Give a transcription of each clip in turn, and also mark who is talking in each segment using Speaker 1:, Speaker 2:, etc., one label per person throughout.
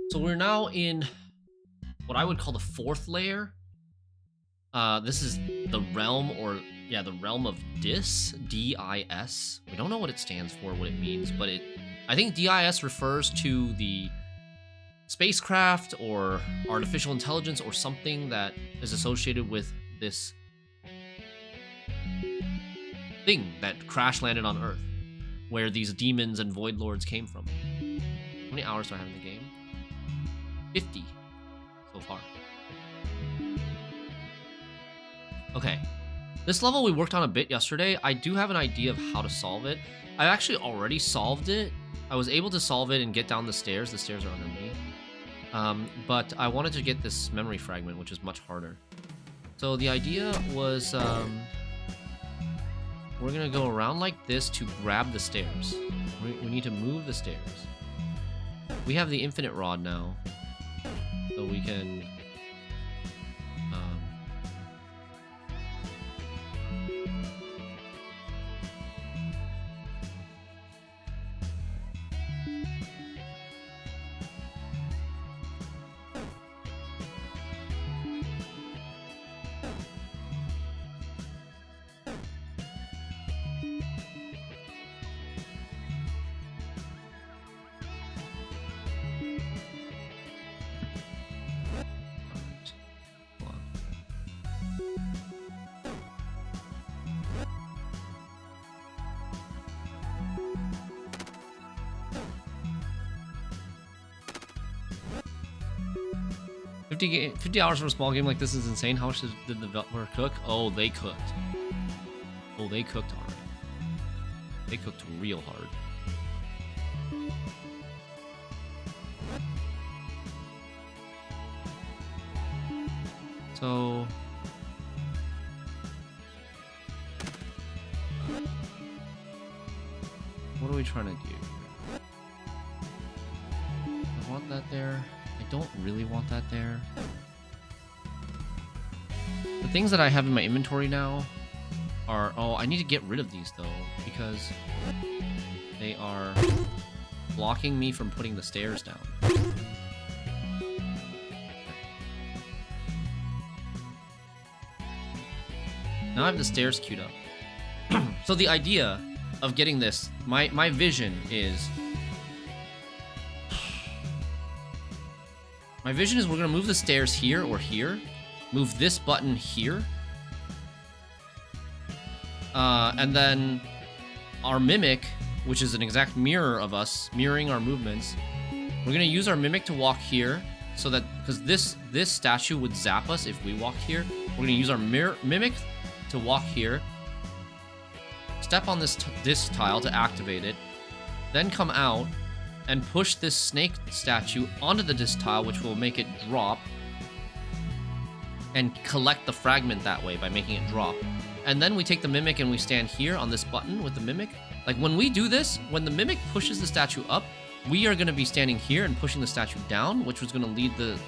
Speaker 1: So we're now in what I would call the fourth layer. This is the realm, or yeah, the realm of Dis, D-I-S. We don't know what it stands for, what it means, but I think DIS refers to the spacecraft or artificial intelligence or something that is associated with this thing that crash landed on Earth, where these demons and void lords came from. How many hours do I have in the game? 50 so far. Okay. This level we worked on a bit yesterday. I do have an idea of how to solve it. I actually already solved it. I was able to solve it and get down the stairs. The stairs are under me. But I wanted to get this memory fragment, which is much harder. So the idea was we're going to go around like this to grab the stairs. We need to move the stairs. We have the infinite rod now. So we can... 50 hours for a small game like this is insane. How much did the developer cook? Oh, they cooked. Oh, they cooked hard. They cooked real hard. So... what are we trying to do? I want that there. I don't really want that there. The things that I have in my inventory now are... oh, I need to get rid of these, though, because they are blocking me from putting the stairs down. Now I have the stairs queued up. So the idea of getting this, my vision is... my vision is we're going to move the stairs here or here. Move this button here. And then our Mimic, which is an exact mirror of us, mirroring our movements. We're going to use our Mimic to walk here. So that, because this statue would zap us if we walked here. We're going to use our Mimic to walk here. Step on this tile to activate it. Then come out and push this snake statue onto the disc tile, which will make it drop, and collect the fragment that way by making it drop. And then we take the Mimic and we stand here on this button with the Mimic. Like when we do this, when the Mimic pushes the statue up, we are going to be standing here and pushing the statue down, which was going to lead the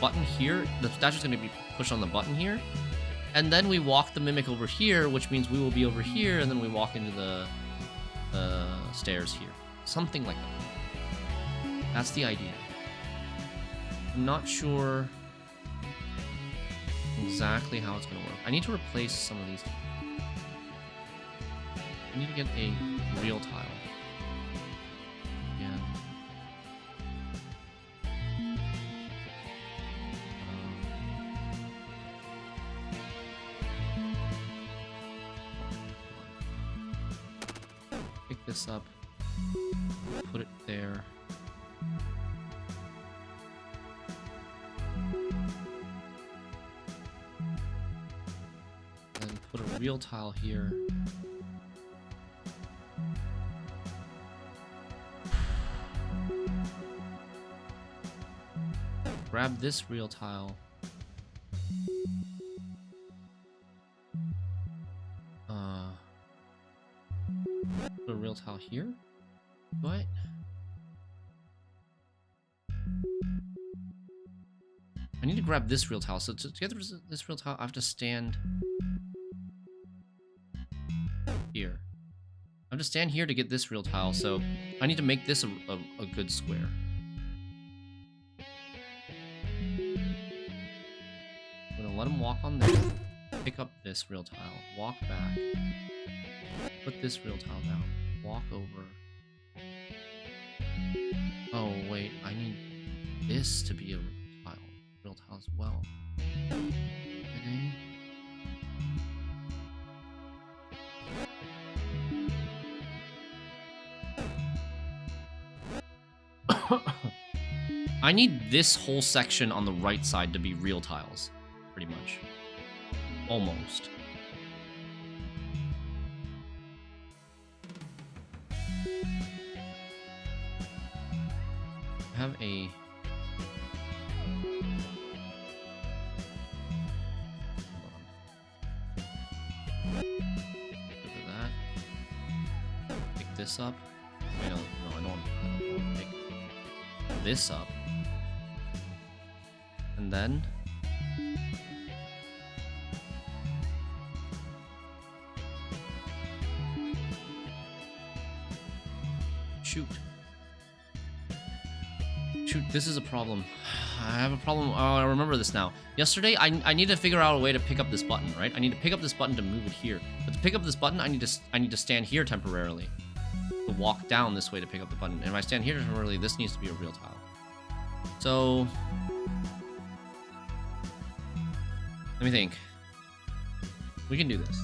Speaker 1: button here. The statue's going to be pushed on the button here. And then we walk the Mimic over here, which means we will be over here, and then we walk into the stairs here. Something like that. That's the idea. I'm not sure exactly how it's going to work. I need to replace some of these. I need to get a real tile. Yeah. Pick this up. Put it there. And put a real tile here. Grab this real tile. Put a real tile here. What? I need to grab this real tile. So to get this real tile, I have to stand here. I have to stand here to get this real tile. So I need to make this a good square. walk on there, pick up this real tile, walk back, put this real tile down, walk over. Oh wait, I need this to be a real tile as well. Okay. I need this whole section on the right side to be real tiles, pretty much. Almost. I have a... Look at that. Pick this up. Wait, no, I don't want to pick this up. And then... Shoot, this is a problem. I have a problem. Oh, I remember this now. Yesterday, I need to figure out a way to pick up this button, right? I need to pick up this button to move it here. But to pick up this button, I need to stand here temporarily. To walk down this way to pick up the button. And if I stand here temporarily, this needs to be a real tile. So... let me think. We can do this.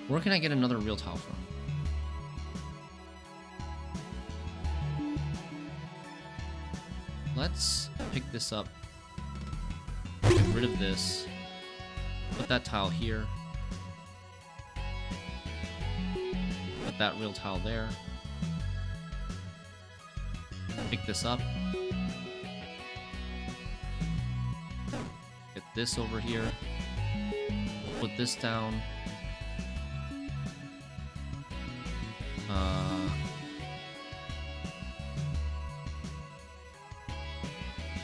Speaker 1: Where can I get another real tile from? Let's pick this up. Get rid of this. Put that tile here. Put that real tile there. Pick this up. Get this over here. Put this down.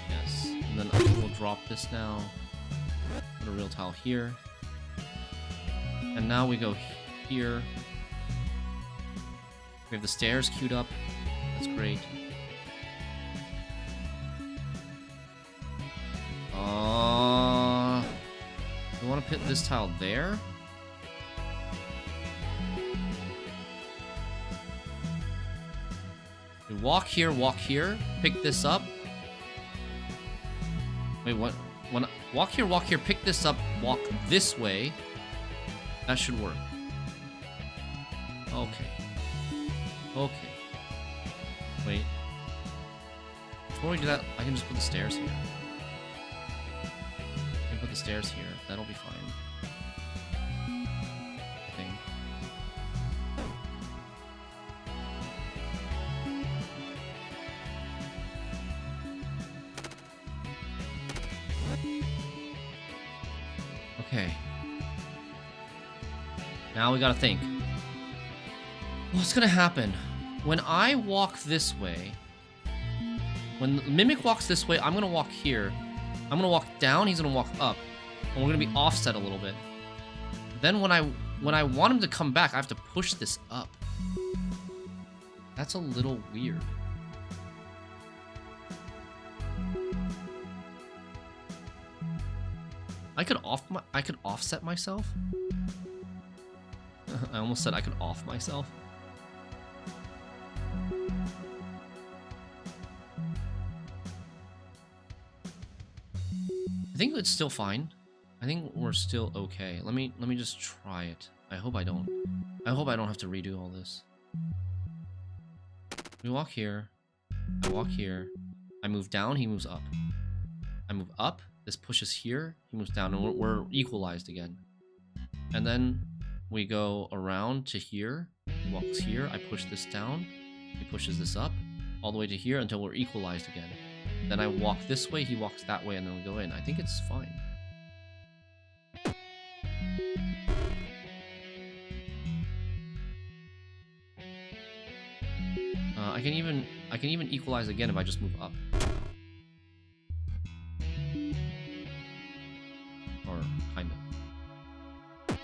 Speaker 1: Yes, and then I will drop this now. Put a real tile here. And now we go here. We have the stairs queued up. That's great. We want to put this tile there. We walk here, pick this up. Wait, what? When walk here, pick this up, walk this way. That should work. Okay. Okay. Wait. Before we do that, I can just put the stairs here. I can put the stairs here. That'll be fine. I think. Okay. Now we gotta think. What's gonna happen? When I walk this way, when Mimic walks this way, I'm gonna walk here. I'm gonna walk down, he's gonna walk up. And we're gonna be offset a little bit. Then when I want him to come back, I have to push this up. That's a little weird. I could offset myself. I almost said I could off myself. I think it's still fine. I think we're still okay. Let me just try it. I hope I don't have to redo all this. We walk here. I walk here. I move down, he moves up. I move up, this pushes here, he moves down, and we're equalized again. And then we go around to here. He walks here, I push this down. He pushes this up, all the way to here until we're equalized again. Then I walk this way, he walks that way, and then we go in. I think it's fine. I can even equalize again if I just move up. Or kind of.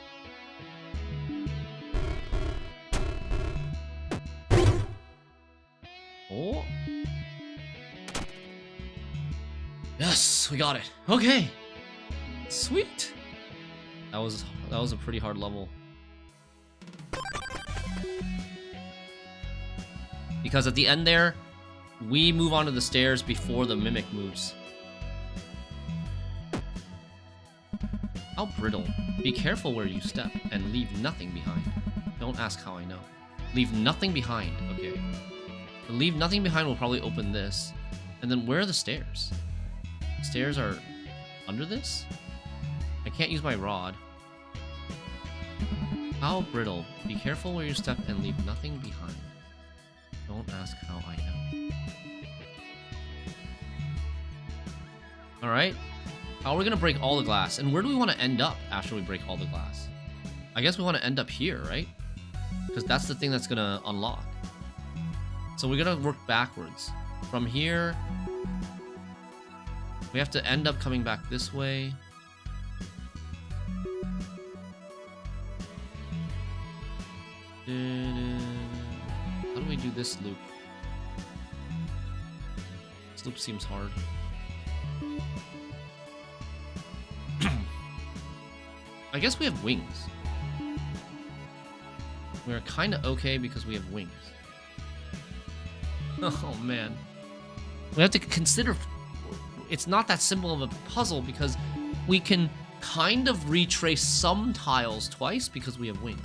Speaker 1: Oh. Yes, we got it. Okay. Sweet. That was a pretty hard level. Because at the end there, we move onto the stairs before the mimic moves. How brittle. Be careful where you step and leave nothing behind. Don't ask how I know. Leave nothing behind. Okay. The leave nothing behind will probably open this. And then where are the stairs? The stairs are under this? I can't use my rod. How brittle. Be careful where you step and leave nothing behind. Don't ask how I know. Alright. How are we going to break all the glass? And where do we want to end up after we break all the glass? I guess we want to end up here, right? Because that's the thing that's going to unlock. So we're going to work backwards. From here, we have to end up coming back this way. How do we do this loop? This loop seems hard. I guess we have wings. We're kind of okay because we have wings. Oh man. We have to consider it's not that simple of a puzzle because we can kind of retrace some tiles twice because we have wings.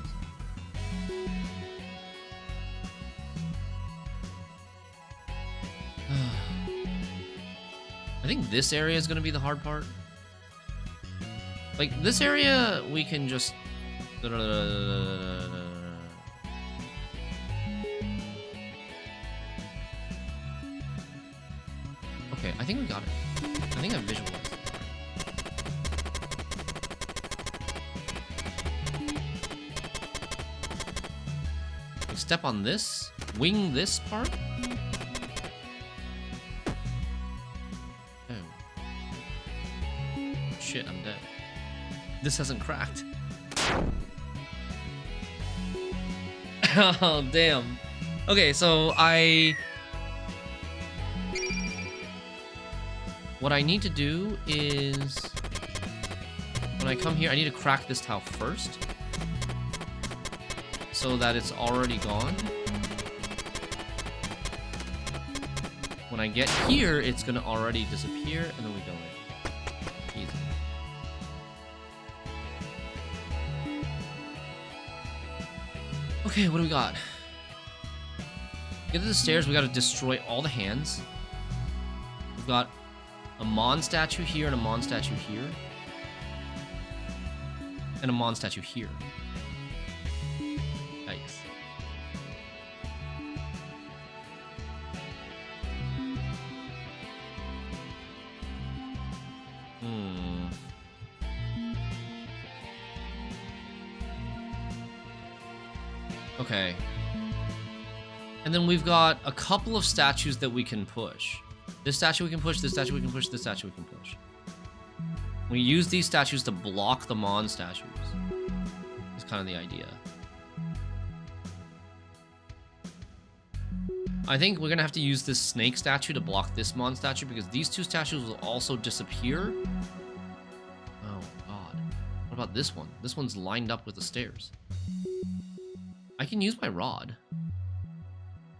Speaker 1: I think this area is going to be the hard part. Like, this area, we can just... Okay, I think we got it. I think I visualized it. We step on this, wing this part. Oh. Shit, I'm dead. This hasn't cracked. Oh, damn. Okay, so what I need to do is, when I come here, I need to crack this tile first, so that it's already gone. When I get here, it's gonna already disappear, and then we go in. Easy. Okay, what do we got? Get to the stairs, we gotta destroy all the hands. We've got a Mon statue here and a Mon statue here. And a Mon statue here. Yikes. Okay. And then we've got a couple of statues that we can push. This statue we can push, this statue we can push, this statue we can push. We use these statues to block the Mon statues. That's kind of the idea. I think we're gonna have to use this snake statue to block this Mon statue because these two statues will also disappear. Oh god. What about this one? This one's lined up with the stairs. I can use my rod.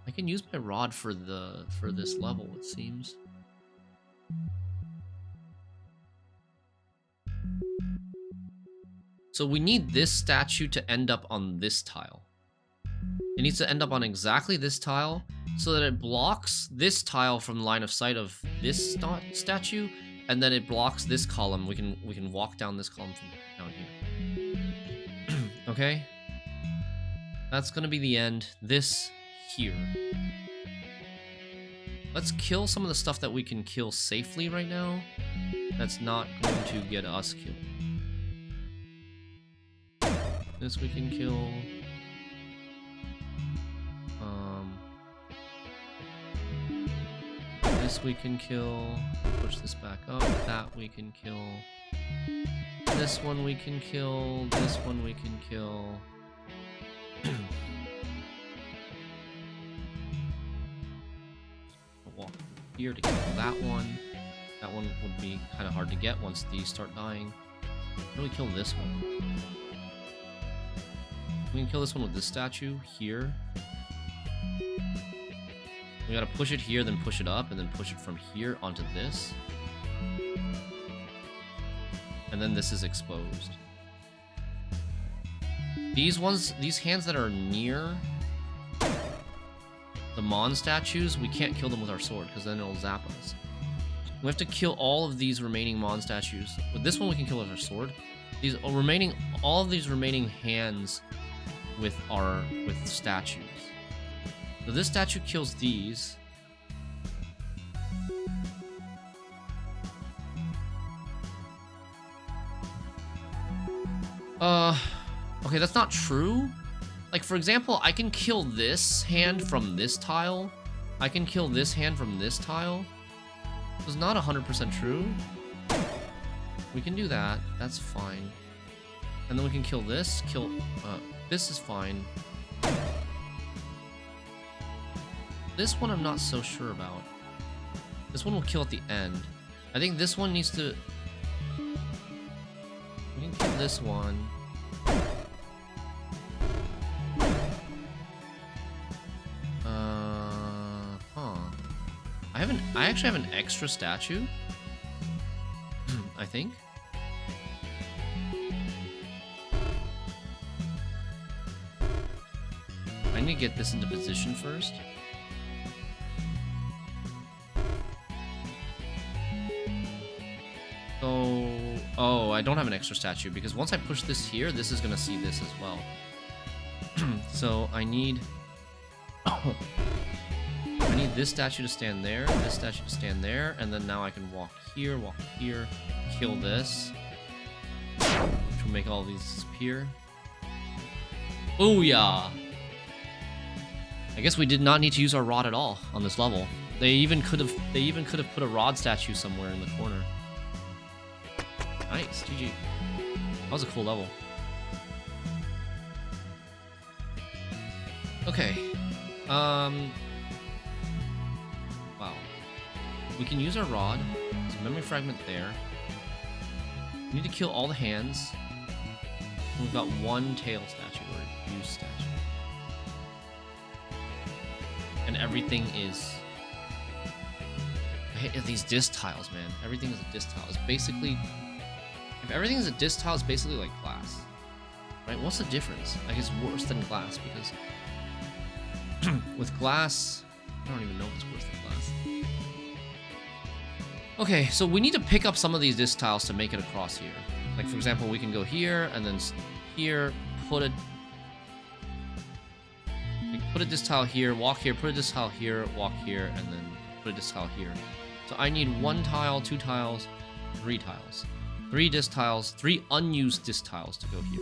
Speaker 1: I can use my rod for this level, it seems. So we need this statue to end up on this tile. It needs to end up on exactly this tile so that it blocks this tile from line of sight of this statue, and then it blocks this column. We can walk down this column from down here. Okay? That's gonna be the end. This here. Let's kill some of the stuff that we can kill safely right now. That's not going to get us killed. This we can kill. This we can kill. Push this back up. That we can kill. This one we can kill. This one we can kill. Walk here to kill that one. That one would be kind of hard to get once these start dying. How do we kill this one? We can kill this one with this statue here. We gotta push it here, then push it up, and then push it from here onto this. And then this is exposed. These hands that are near the Mon statues, we can't kill them with our sword, because then it'll zap us. We have to kill all of these remaining Mon statues. With this one, we can kill with our sword. All of these remaining hands with statues. So this statue kills these. Okay, that's not true. Like, for example, I can kill this hand from this tile. I can kill this hand from this tile. It's not 100% true. We can do that. That's fine. And then we can kill this. This is fine. This one I'm not so sure about. This one will kill at the end. I think this one needs to... We can kill this one. I actually have an extra statue. I think. I need to get this into position first. So, oh, I don't have an extra statue because once I push this here, this is gonna see this as well. So I need this statue to stand there, this statue to stand there, and then now I can walk here, kill this, which will make all these disappear. Booyah! I guess we did not need to use our rod at all on this level. They even could have put a rod statue somewhere in the corner. Nice, GG. That was a cool level. Okay. Wow. We can use our rod. There's a memory fragment there. We need to kill all the hands. We've got one tail statue or use statue. And everything is... I hate these disc tiles, man. Everything is a disc tile. It's basically... If everything is a disc tile, it's basically like glass. Right? What's the difference? Like, it's worse than glass because... with glass... I don't even know if it's worse than glass. Okay, so we need to pick up some of these disc tiles to make it across here. Like, for example, we can go here, and then here, put a disc tile here, walk here, put a disc tile here, walk here, and then put a disc tile here. So I need 1 tile, 2 tiles, 3 tiles. 3 disc tiles, 3 unused disc tiles to go here.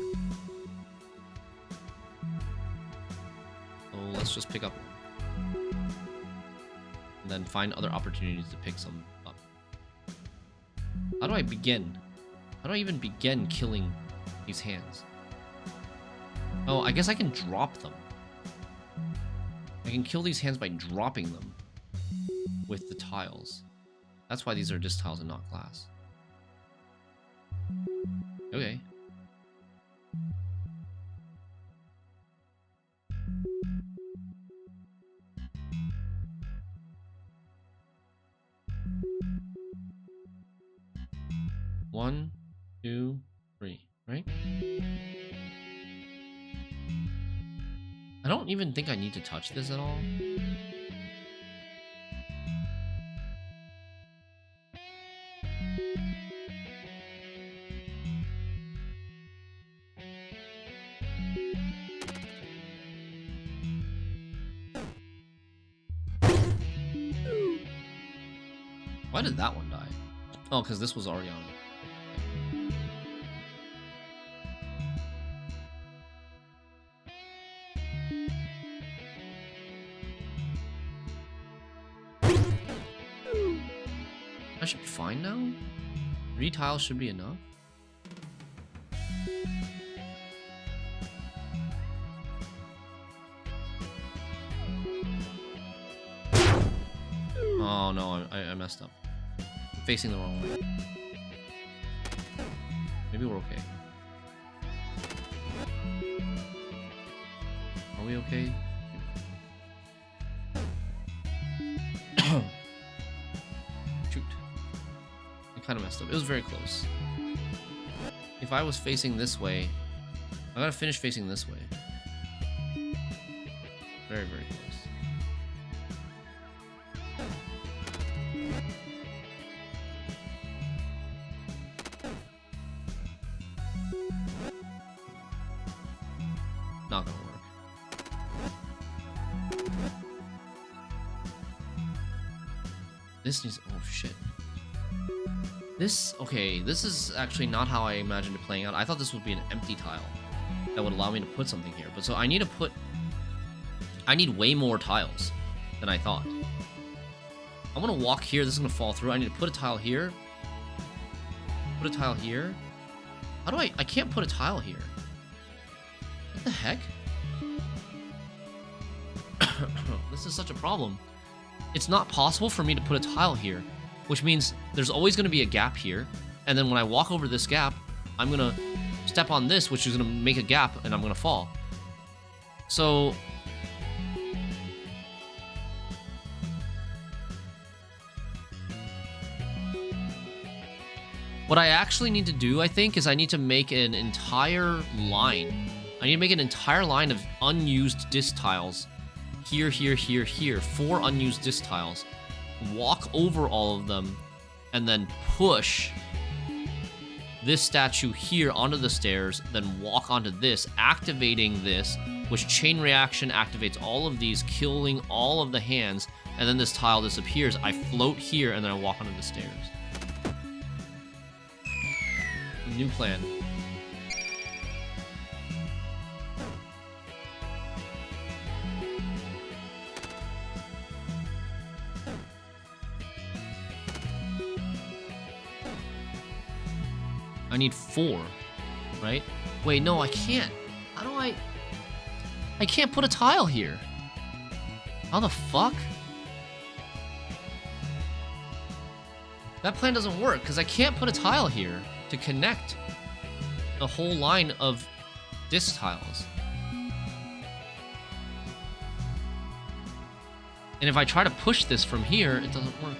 Speaker 1: So let's just pick up one. And then find other opportunities to pick some up. How do I begin? How do I even begin killing these hands? Oh, I guess I can drop them. I can kill these hands by dropping them with the tiles. That's why these are disc tiles and not glass. Okay. One, 2, 3, right? I don't even think I need to touch this at all. Why did that one die? Oh, because this was already on. That should be fine now. 3 tiles should be enough. Oh no, I messed up. I'm facing the wrong way. Maybe we're okay. Are we okay? Shoot. I kind of messed up. It was very close. If I was facing this way, I gotta finish facing this way. Very, very close. Not gonna work. This needs... Oh, shit. This... Okay, this is actually not how I imagined it playing out. I thought this would be an empty tile that would allow me to put something here. But so I need to put... I need way more tiles than I thought. I'm gonna walk here. This is gonna fall through. I need to put a tile here. Put a tile here. How do I can't put a tile here. What the heck? This is such a problem. It's not possible for me to put a tile here, which means there's always going to be a gap here. And then when I walk over this gap, I'm going to step on this, which is going to make a gap, and I'm going to fall. So... what I actually need to do, I think, is I need to make an entire line. I need to make an entire line of unused disc tiles. Here, here, here, here. 4 unused disc tiles. Walk over all of them, and then push this statue here onto the stairs, then walk onto this, activating this, which chain reaction activates all of these, killing all of the hands, and then this tile disappears. I float here, and then I walk onto the stairs. New plan. I need 4, right? Wait, no, I can't. How do I can't put a tile here. How the fuck? That plan doesn't work, because I can't put a tile here to connect the whole line of disc tiles. And if I try to push this from here, it doesn't work.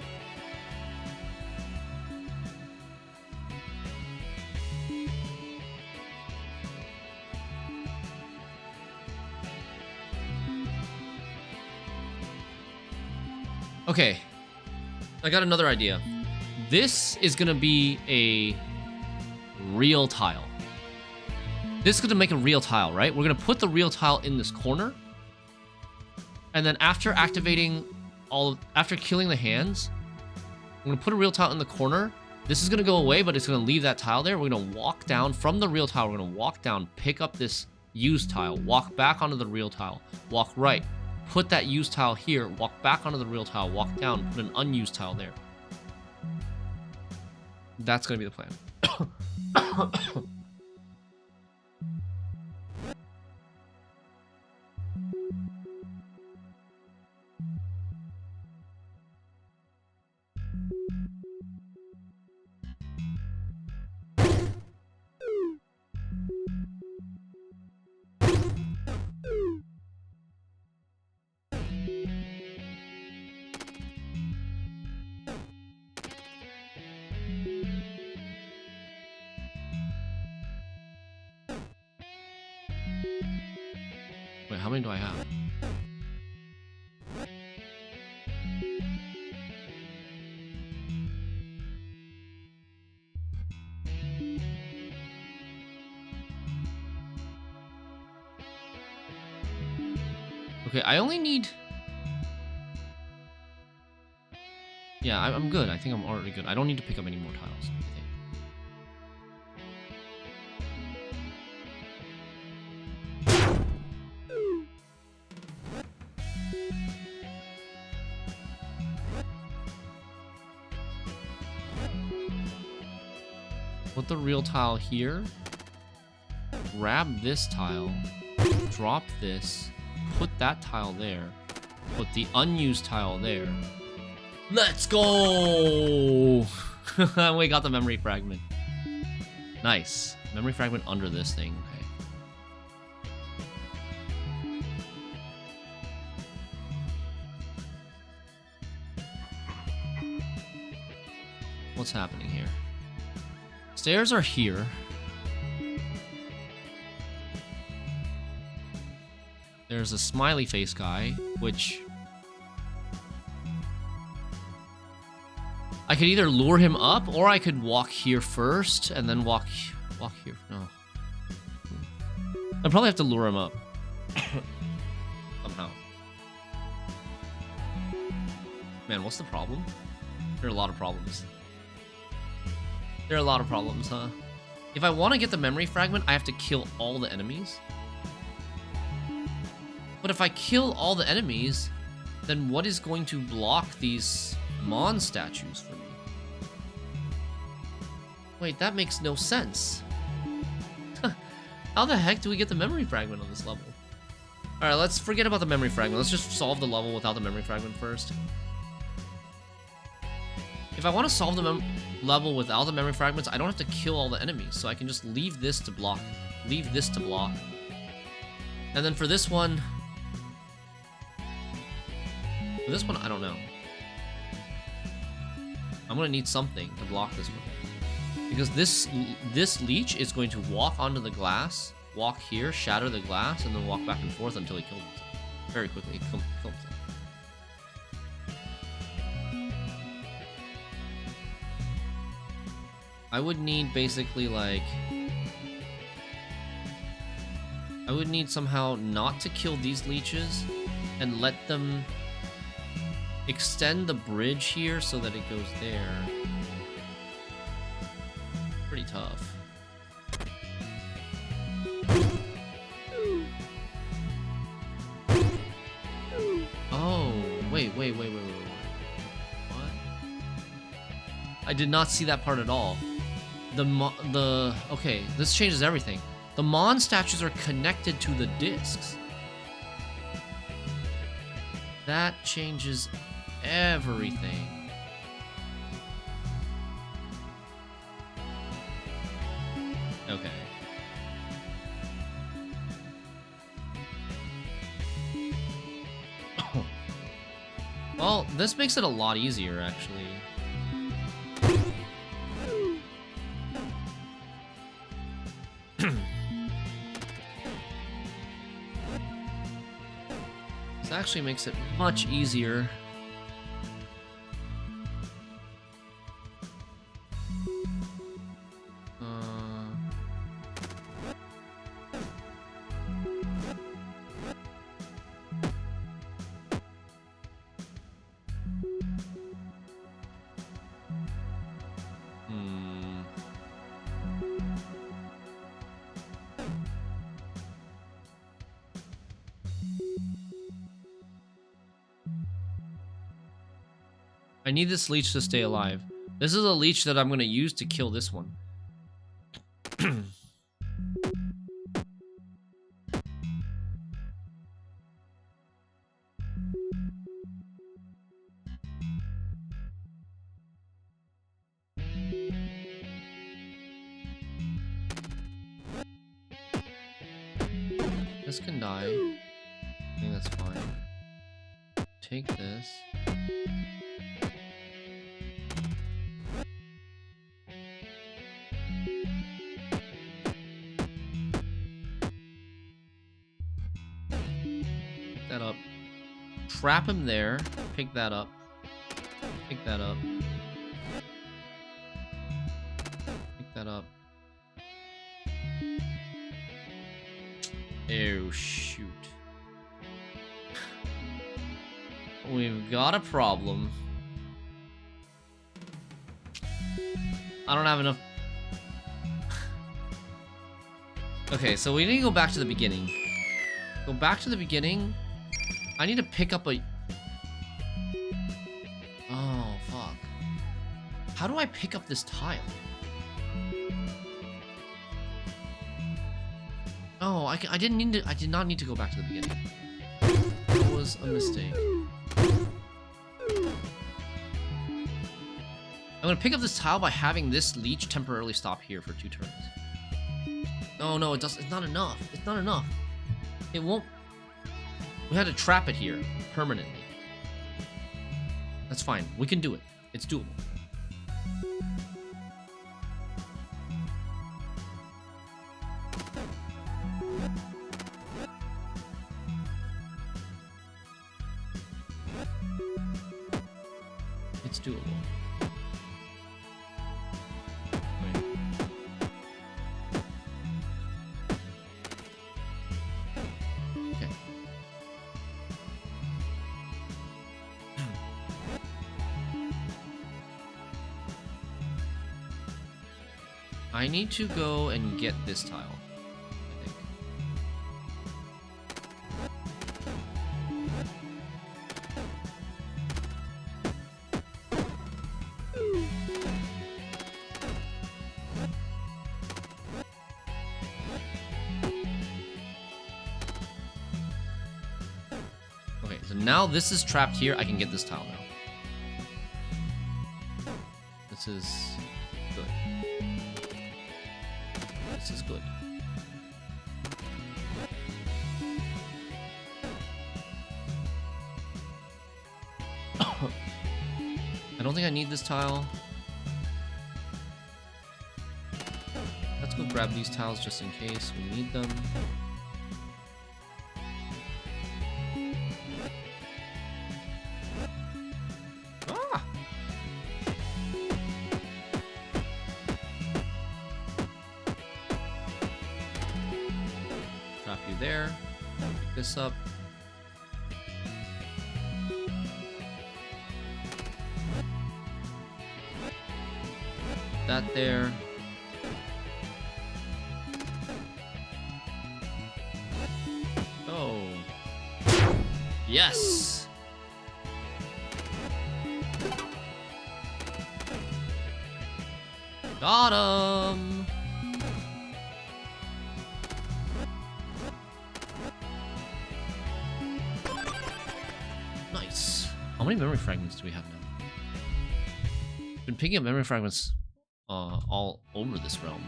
Speaker 1: Okay, I got another idea. This is gonna be a real tile. This is gonna make a real tile, right? We're gonna put the real tile in this corner. And then after activating after killing the hands, I'm gonna put a real tile in the corner. This is gonna go away, but it's gonna leave that tile there. We're gonna walk down from the real tile. We're gonna walk down, pick up this used tile, walk back onto the real tile, walk right, put that used tile here, walk back onto the real tile, walk down, put an unused tile there. That's gonna be the plan. Wait, how many do I have? Okay, I only need... Yeah, I'm good. I think I'm already good. I don't need to pick up any more tiles, I think. Put the real tile here. Grab this tile. Drop this. Put that tile there. Put the unused tile there. Let's go! We got the memory fragment. Nice. Memory fragment under this thing. Okay. What's happening here? Stairs are here. There's a smiley face guy, which I could either lure him up, or I could walk here first and then walk here. No, I'd probably have to lure him up somehow. Man, what's the problem? There are a lot of problems. There are a lot of problems, huh? If I want to get the memory fragment, I have to kill all the enemies. But if I kill all the enemies, then what is going to block these Mon statues for me? Wait, that makes no sense. How the heck do we get the memory fragment on this level? Alright, let's forget about the memory fragment. Let's just solve the level without the memory fragment first. If I want to solve the level without the memory fragments, I don't have to kill all the enemies. So I can just leave this to block. Leave this to block. And then for this one... For this one, I don't know. I'm gonna need something to block this one. Because this leech is going to walk onto the glass, walk here, shatter the glass, and then walk back and forth until he kills himself. Very quickly, kill himself. I would need basically like... I would need somehow not to kill these leeches and let them extend the bridge here so that it goes there. Pretty tough. Oh, wait. What? I did not see that part at all. Okay, this changes everything. The Mon statues are connected to the discs. That changes everything. Okay. Well, this makes it a lot easier, actually. This actually makes it much easier. I need this leech to stay alive. This is a leech that I'm going to use to kill this one. This can die. I think that's fine. Take this. That up. Trap him there. Pick that up. Pick that up. Pick that up. Oh, shoot. We've got a problem. I don't have enough. Okay, so we need to go back to the beginning. Go back to the beginning. I need to pick up a... Oh, fuck. How do I pick up this tile? Oh, I didn't need to. I did not need to go back to the beginning. It was a mistake. I'm gonna pick up this tile by having this leech temporarily stop here for 2 turns. No, it doesn't. It's not enough. It's not enough. It won't. We had to trap it here permanently. That's fine. We can do it. It's doable. It's doable. Wait. Okay. I need to go and get this tile, I think. Okay, so now this is trapped here. I can get this tile now. This is good. This is good. I don't think I need this tile. Let's go grab these tiles just in case we need them. Ah! Trap you there. Pick this up. That there. Oh. Yes. Got him. Nice. How many memory fragments do we have now? Been picking up memory fragments all over this realm.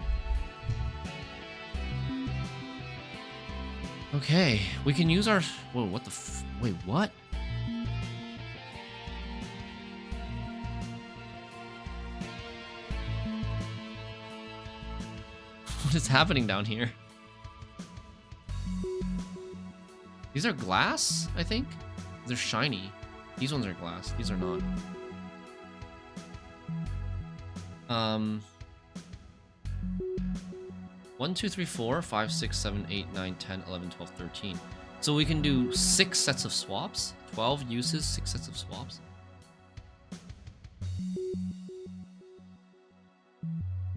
Speaker 1: Okay, we can use our... Whoa, what the wait, what? What is happening down here? These are glass, I think? They're shiny. These ones are glass. These are not. 1, 2, 3, 4, 5, 6, 7, 8, 9, 10, 11, 12, 13. So we can do 6 sets of swaps. 12 uses, 6 sets of swaps.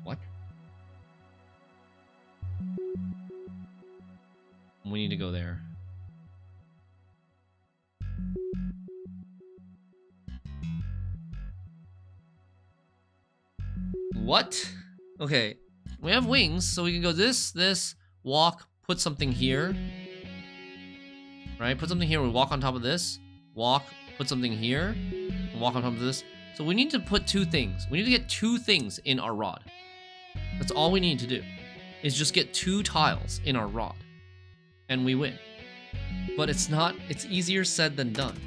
Speaker 1: What? We need to go there. What? Okay. We have wings, so we can go this, walk, put something here. Right? Put something here, we walk on top of this. Walk, put something here, and walk on top of this. So we need to put 2 things. We need to get 2 things in our rod. That's all we need to do. Is just get 2 tiles in our rod. And we win. But it's not, it's easier said than done.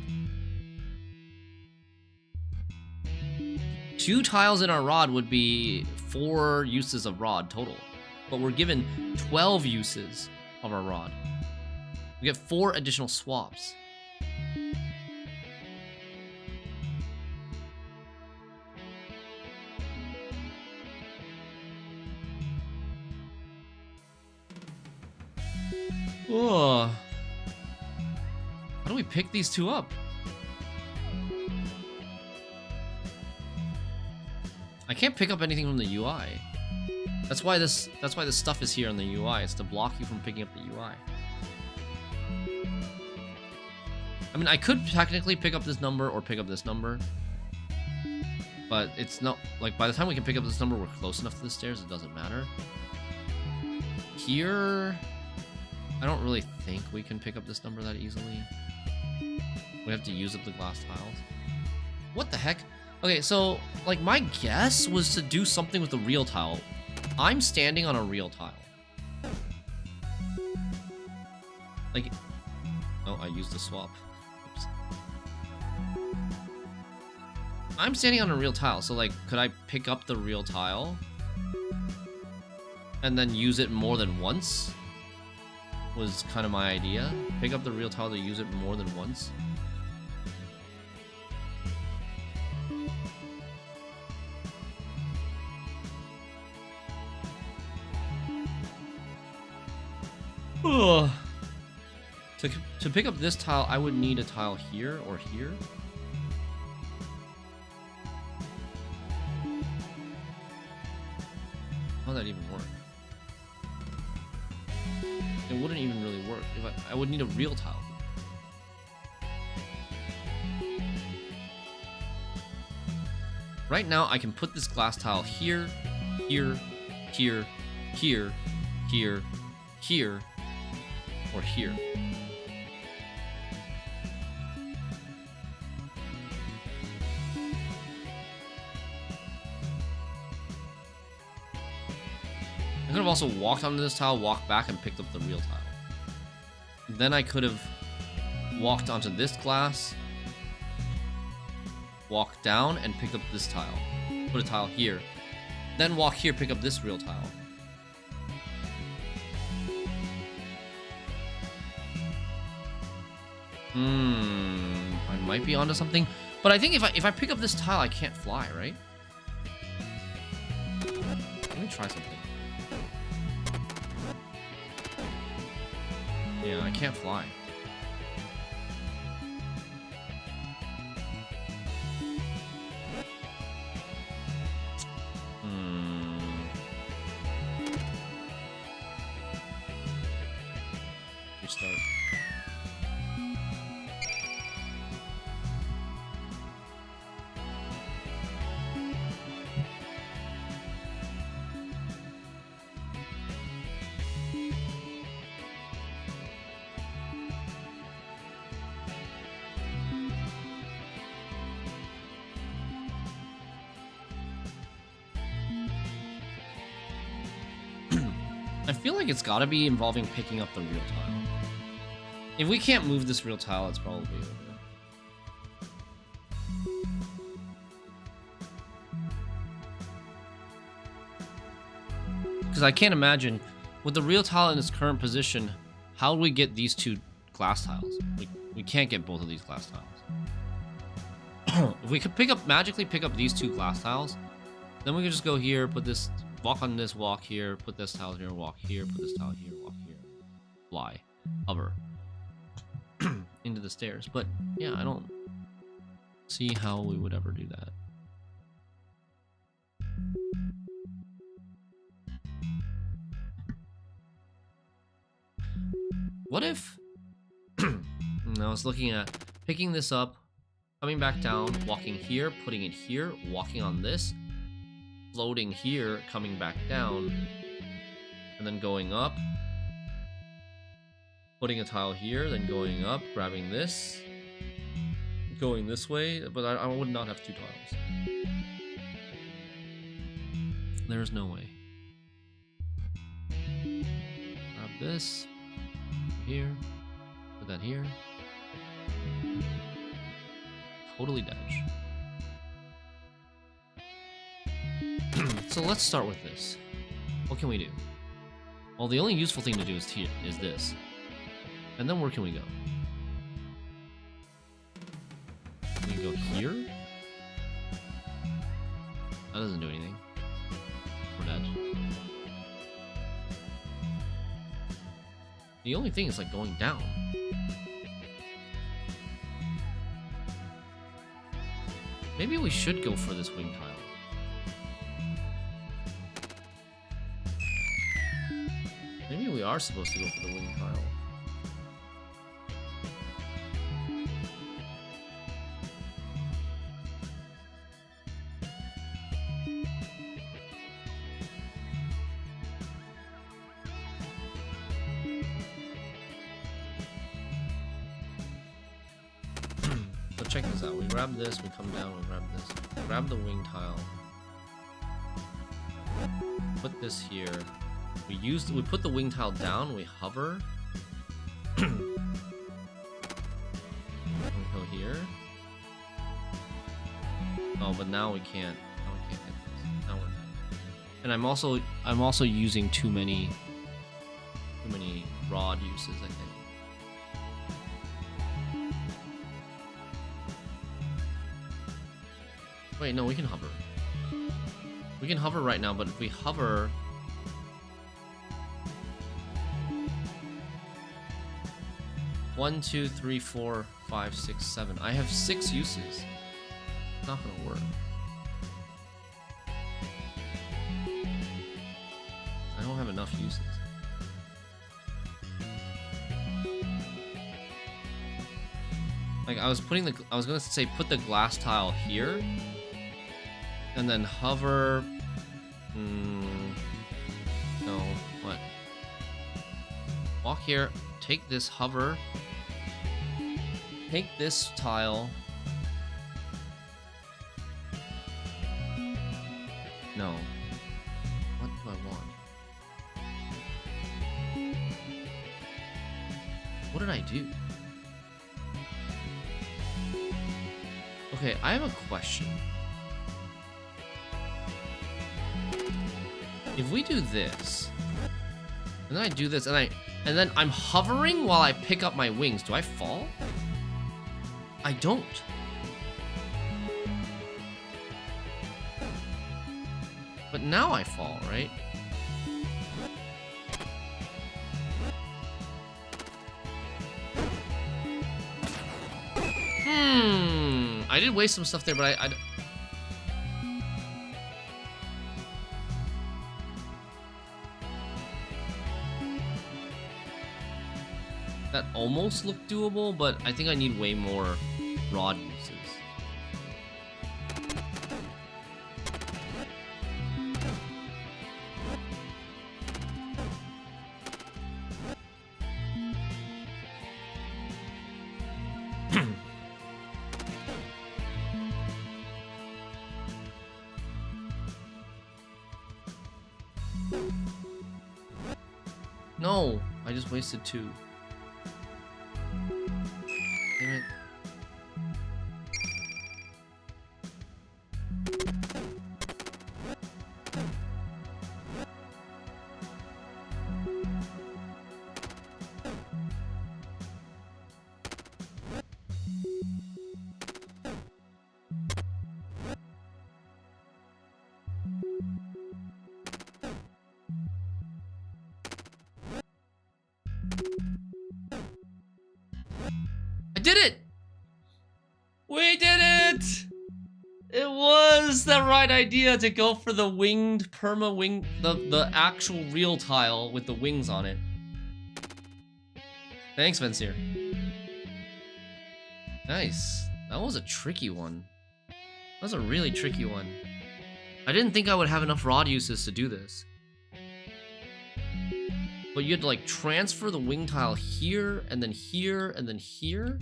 Speaker 1: 2 tiles in our rod would be 4 uses of rod total. But we're given 12 uses of our rod. We get 4 additional swaps. Oh. How do we pick these 2 up? I can't pick up anything from the UI. That's why this stuff is here on the UI. It's to block you from picking up the UI. I mean, I could technically pick up this number or pick up this number. But it's not, like, by the time we can pick up this number, we're close enough to the stairs, it doesn't matter. Here... I don't really think we can pick up this number that easily. We have to use up the glass tiles. What the heck? Okay, so, like, my guess was to do something with the real tile. I'm standing on a real tile. Like... Oh, I used the swap. Oops. I'm standing on a real tile, so, like, could I pick up the real tile? And then use it more than once? Was kind of my idea. Pick up the real tile to use it more than once. Ugh. To pick up this tile, I would need a tile here or here. How would that even work? It wouldn't even really work. If I would need a real tile. Right now, I can put this glass tile here, here, here, here, here, here, or here. I could have also walked onto this tile, walked back, and picked up the real tile. Then I could have walked onto this glass, walked down, and picked up this tile. Put a tile here. Then walk here, pick up this real tile. I might be onto something. But I think if I pick up this tile, I can't fly, right? Let me try something. Yeah, I can't fly. Restart. I feel like it's gotta be involving picking up the real tile. If we can't move this real tile, it's probably over. Because I can't imagine, with the real tile in its current position, how do we get these two glass tiles? We can't get both of these glass tiles. If we could magically pick up these two glass tiles, then we could just go here, put this, walk on this, walk here, put this tile here, walk here, put this tile here, walk here, fly, hover into the stairs. But yeah, I don't see how we would ever do that. What if I was looking at picking this up, coming back down, walking here, putting it here, walking on this, floating here, coming back down, and then going up, putting a tile here, then going up, grabbing this, going this way, but I would not have two tiles. There's no way. Grab this, here, put that here. Totally dodge. So let's start with this. What can we do? Well, the only useful thing to do is this. And then where can we go? We can go here? That doesn't do anything. We're dead. The only thing is like going down. Maybe we should go for this wing tile. Maybe we are supposed to go for the wing tile. check this out. We grab this, we come down, we grab this. Grab the wing tile. Put this here. We put the wing tile down, we hover. We go here. Oh, but now we can't. Now we can't hit this. Now we're done. And I'm also using too many rod uses, I think. Wait, no, we can hover. We can hover right now, but if we hover... One, two, three, four, five, six, seven. I have 6 uses. It's not gonna work. I don't have enough uses. Like I was gonna say put the glass tile here, and then hover. No, what? Walk here. Take this hover. Take this tile. No. What do I want? What did I do? Okay, I have a question. If we do this, and then I do this, and then I'm hovering while I pick up my wings, do I fall? I don't. But now I fall, right? I did waste some stuff there, but I that almost looked doable, but I think I need way more rod uses. No, I just wasted 2. Damn it. I did it! We did it! It was the right idea to go for the winged perma wing, the actual real tile with the wings on it. Thanks, Venseer. Nice. That was a tricky one. That was a really tricky one. I didn't think I would have enough rod uses to do this. But you had to like transfer the wing tile here, and then here, and then here.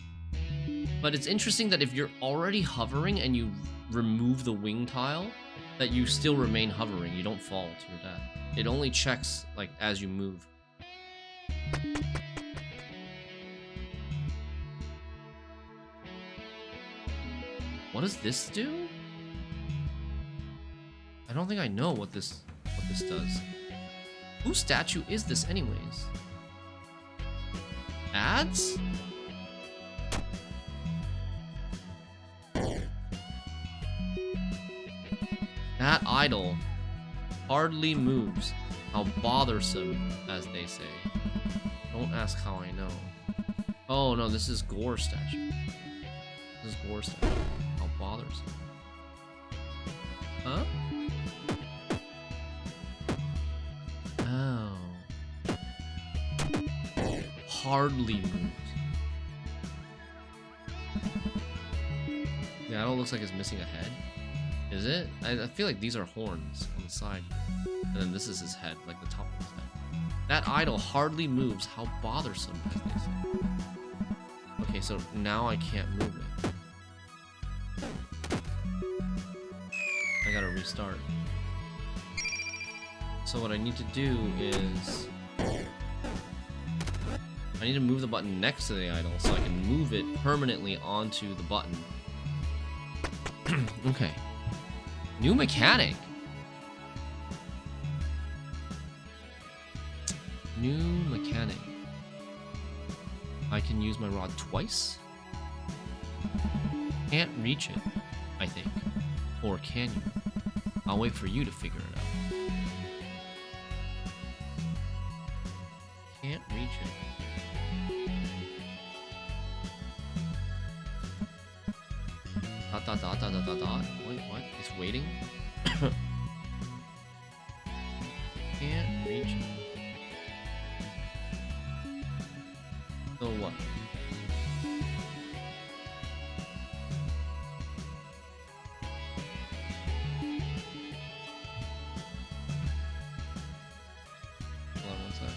Speaker 1: But it's interesting that if you're already hovering and you remove the wing tile, that you still remain hovering. You don't fall to your death. It only checks like as you move. What does this do? I don't think I know what this does. Whose statue is this anyways? Ads? That idol hardly moves. How bothersome, as they say. Don't ask how I know. Oh no, this is Gore statue. This is Gore statue. How bothersome. Huh? Oh. Hardly moves. Yeah, it all looks like it's missing a head. Is it? I feel like these are horns on the side. And then this is his head, like the top of his head. That idol hardly moves. How bothersome, as they say. Okay, so now I can't move it. gotta restart. So what I need to do is I need to move the button next to the idol so I can move it permanently onto the button. Okay. New mechanic. New mechanic. I can use my rod twice. Can't reach it, I think. Or can you? I'll wait for you to figure it out. Can't reach it. Dot dot dot dot dot dot dot. Wait, what? It's waiting? Can't reach it. So what? Hold on one sec.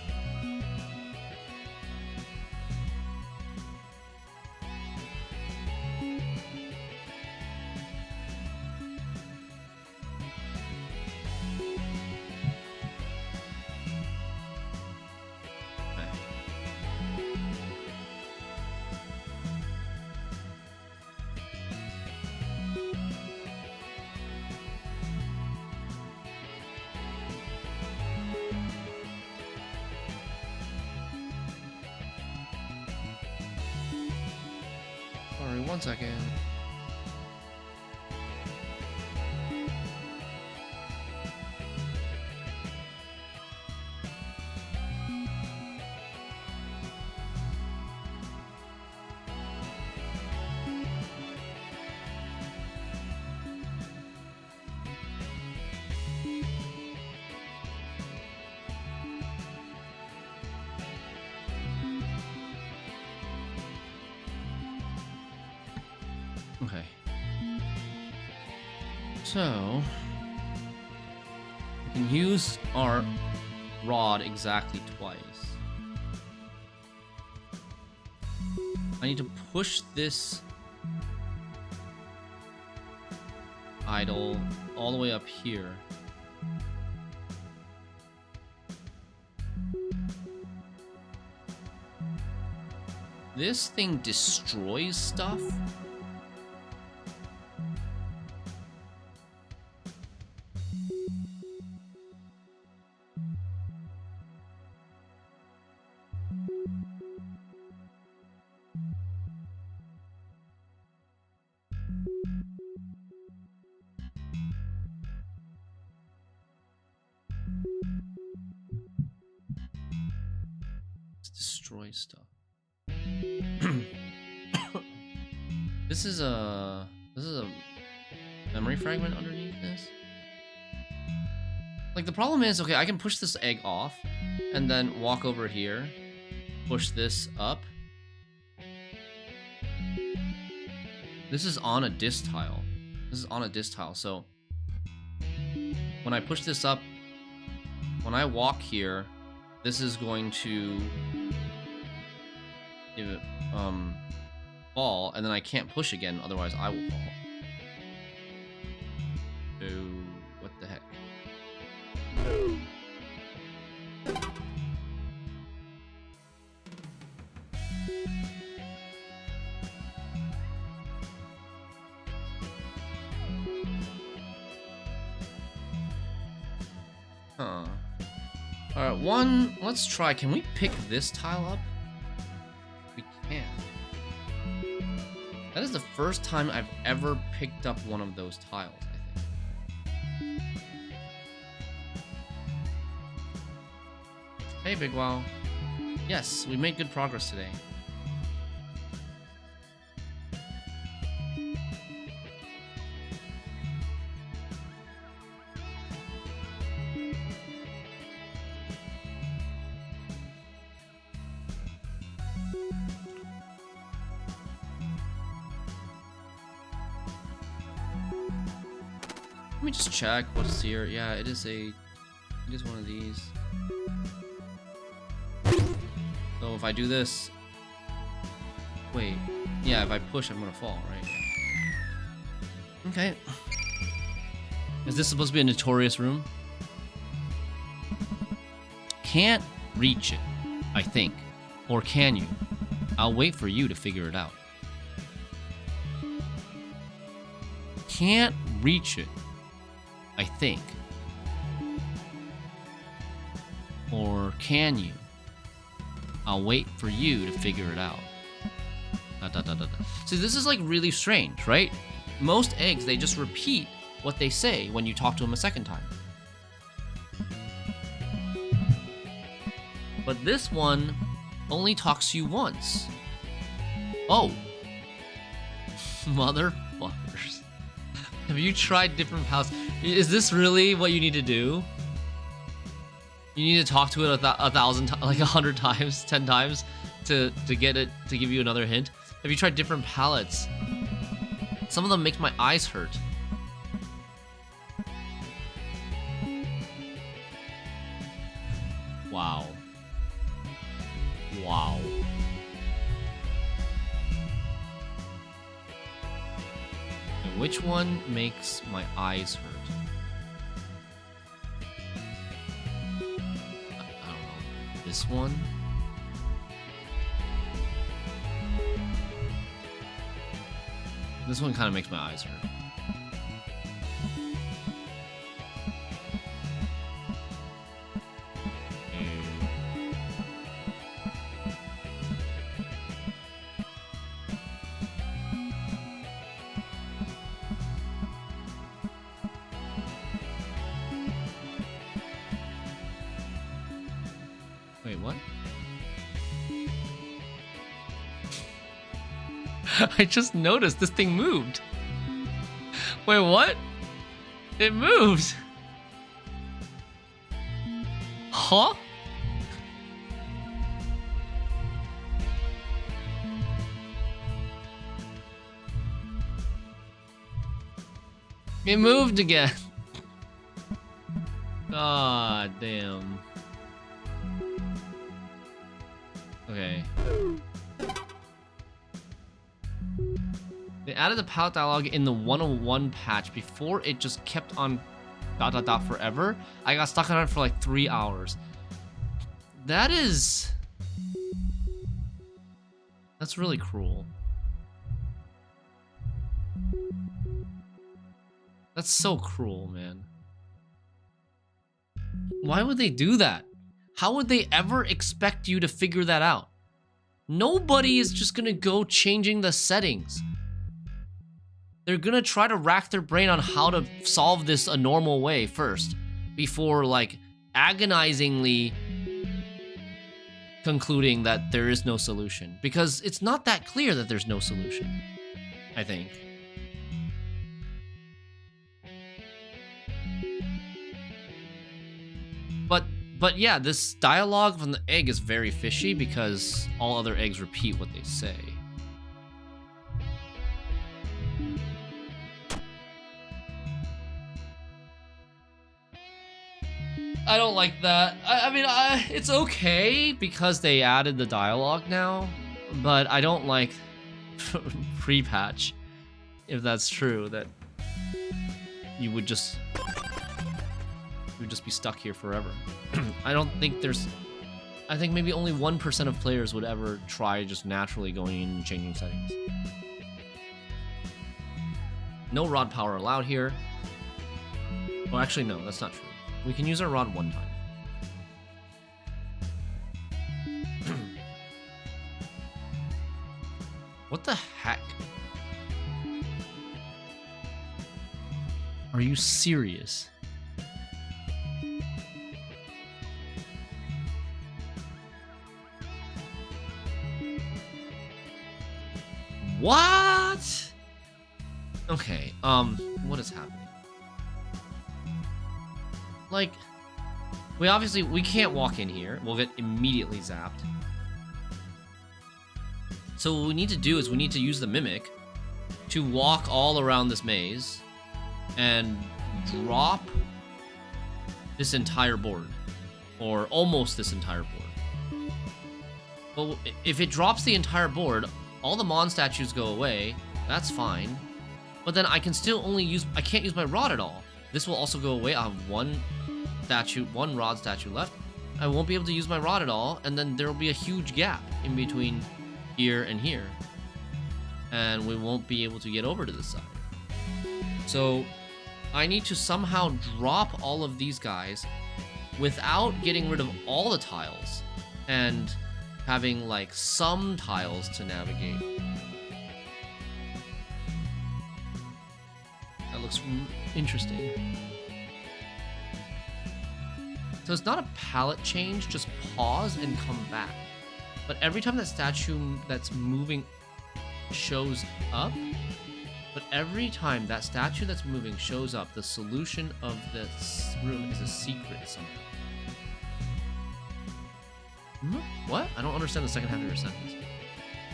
Speaker 1: Sorry, 1 second. Okay. So we can use our rod exactly twice. I need to push this idol all the way up here. This thing destroys stuff. Destroy stuff. This is a memory fragment underneath this. Like the problem is, okay, I can push this egg off and then walk over here, push this up. This is on a disk tile. This is on a disk tile, so when I push this up, when I walk here, this is going to give it fall, and then I can't push again, otherwise I will fall. So what the heck? Huh. Alright, one, let's try. Can we pick this tile up? We can. That is the first time I've ever picked up one of those tiles, I think. Hey, Big Wow. Yes, we made good progress today. Let me just check what's here. Yeah, it is one of these. So if I do this, wait, yeah, if I push, I'm gonna fall, right? Okay. Is this supposed to be a notorious room? Can't reach it, I think. Or can you? I'll wait for you to figure it out. Can't reach it, I think. Or can you? I'll wait for you to figure it out. See, this is like really strange, right? Most eggs, they just repeat what they say when you talk to them a second time. But this one only talks to you once. Oh. Motherfuckers. Have you tried different palates? Is this really what you need to do? You need to talk to it a thousand, like 100 times, 10 times to get it to give you another hint? Have you tried different palettes? Some of them make my eyes hurt. Wow. Wow. And which one makes my eyes hurt? I don't know. This one? This one kind of makes my eyes hurt. Wait, what? I just noticed this thing moved. Wait, what? It moved. Huh? It moved again. God damn. Okay. They added the palette dialogue in the 101 patch before it just kept on ... forever. I got stuck on it for like 3 hours. That's really cruel. That's so cruel, man. Why would they do that? How would they ever expect you to figure that out? Nobody is just gonna go changing the settings. They're gonna try to rack their brain on how to solve this a normal way first, before like agonizingly concluding that there is no solution. Because it's not that clear that there's no solution, I think. But yeah, this dialogue from the egg is very fishy because all other eggs repeat what they say. I don't like that. I mean, it's okay because they added the dialogue now, but I don't like pre-patch, if that's true, that you would just be stuck here forever. I don't think there's... I think maybe only 1% of players would ever try just naturally going in and changing settings. No rod power allowed here. Well, actually, no, that's not true. We can use our rod one time. What the heck? Are you serious? What? Okay, what is happening? Like, we can't walk in here. We'll get immediately zapped. So what we need to do is we need to use the Mimic to walk all around this maze and drop this entire board, or almost this entire board. But if it drops the entire board, all the Mon statues go away. That's fine. But then I can still only use... I can't use my rod at all. This will also go away. I'll have one rod statue left. I won't be able to use my rod at all, and then there will be a huge gap in between here and here. And we won't be able to get over to this side. So I need to somehow drop all of these guys without getting rid of all the tiles and having like some tiles to navigate. That looks interesting. So it's not a palette change, just pause and come back. But every time that statue that's moving shows up, the solution of this room is a secret somehow. What? I don't understand the second half of your sentence.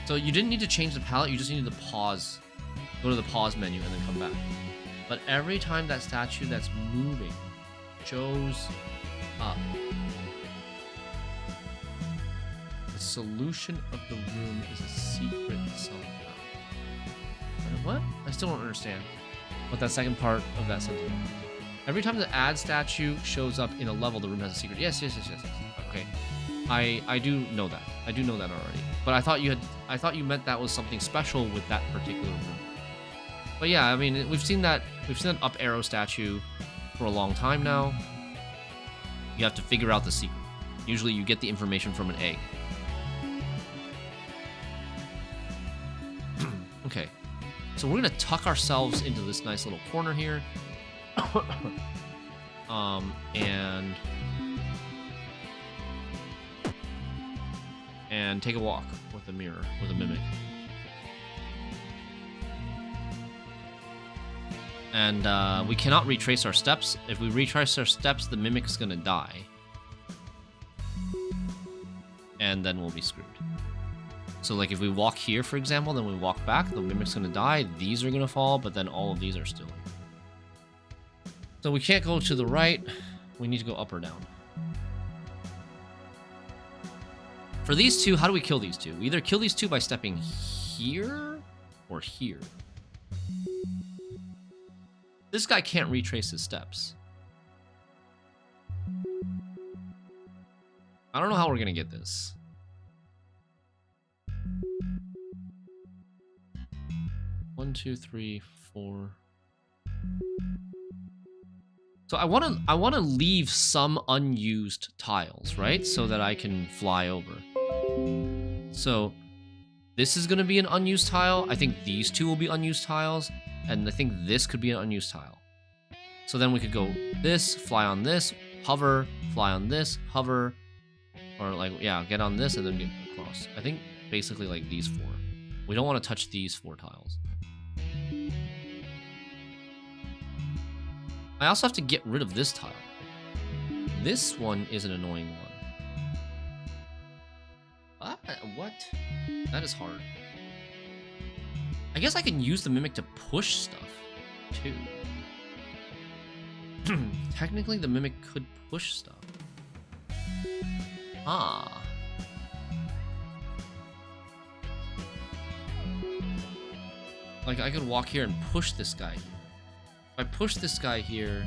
Speaker 1: So you didn't need to change the palette, you just needed to pause. Go to the pause menu and then come back. But every time that statue that's moving shows up, the solution of the room is a secret somehow. What? I still don't understand what that second part of that sentence is. Every time the add statue shows up in a level, the room has a secret. Yes. Okay. I do know that. I do know that already. But I thought you meant that was something special with that particular room. But yeah, I mean, we've seen that up arrow statue for a long time now. You have to figure out the secret. Usually you get the information from an egg. Okay. So we're gonna tuck ourselves into this nice little corner here. And take a walk with a mirror, with a mimic. And we cannot retrace our steps. If we retrace our steps, the mimic is gonna die. And then we'll be screwed. So like if we walk here, for example, then we walk back, the mimic's gonna die, these are gonna fall, but then all of these are still. So we can't go to the right, we need to go up or down. For these two, how do we kill these two? We either kill these two by stepping here or here. This guy can't retrace his steps. I don't know how we're gonna get this. One, two, three, four. So I want to leave some unused tiles, right? So that I can fly over. So this is going to be an unused tile. I think these two will be unused tiles. And I think this could be an unused tile. So then we could go this, fly on this, hover, fly on this, hover. Or like, yeah, get on this and then get across. I think basically like these four. We don't want to touch these four tiles. I also have to get rid of this tile. This one is an annoying one. What? That is hard. I guess I can use the mimic to push stuff, too. Technically, the mimic could push stuff. Ah. Like, I could walk here and push this guy here. If I push this guy here...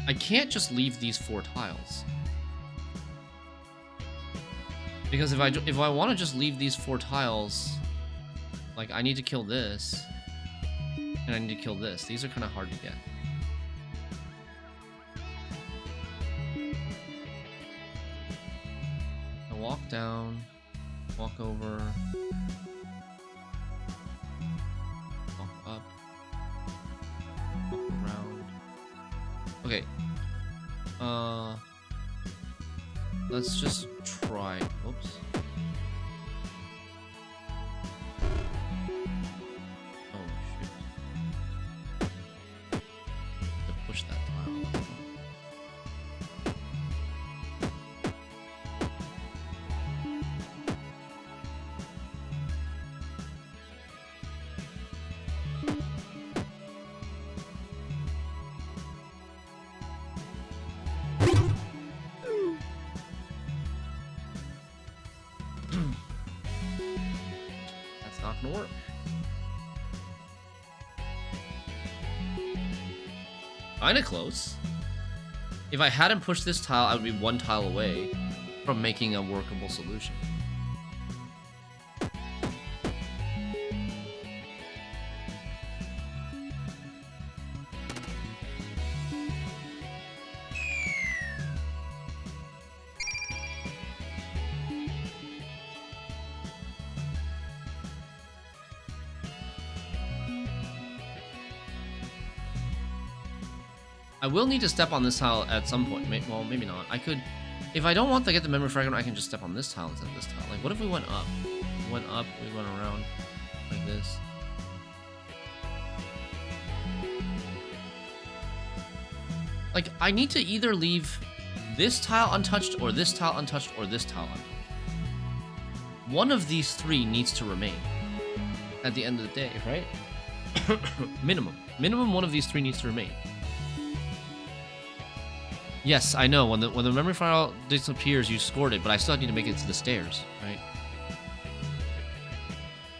Speaker 1: I can't just leave these four tiles. Because if I want to just leave these four tiles... Like, I need to kill this. And I need to kill this. These are kind of hard to get. Walk down, walk over, walk up, walk around. Okay. Let's just try. Oops. Oh shit. To push that tile. gonna work. Kinda close. If I hadn't pushed this tile, I would be 1 tile away from making a workable solution. I will need to step on this tile at some point. Well, maybe not. I could... If I don't want to get the memory fragment, I can just step on this tile instead of this tile. Like, what if we went up? We went up, we went around like this. Like, I need to either leave this tile untouched, or this tile untouched, or this tile untouched. One of these 3 needs to remain at the end of the day, right? Minimum. Minimum one of these 3 needs to remain. Yes, I know. When the memory file disappears, you scored it, but I still need to make it to the stairs, right?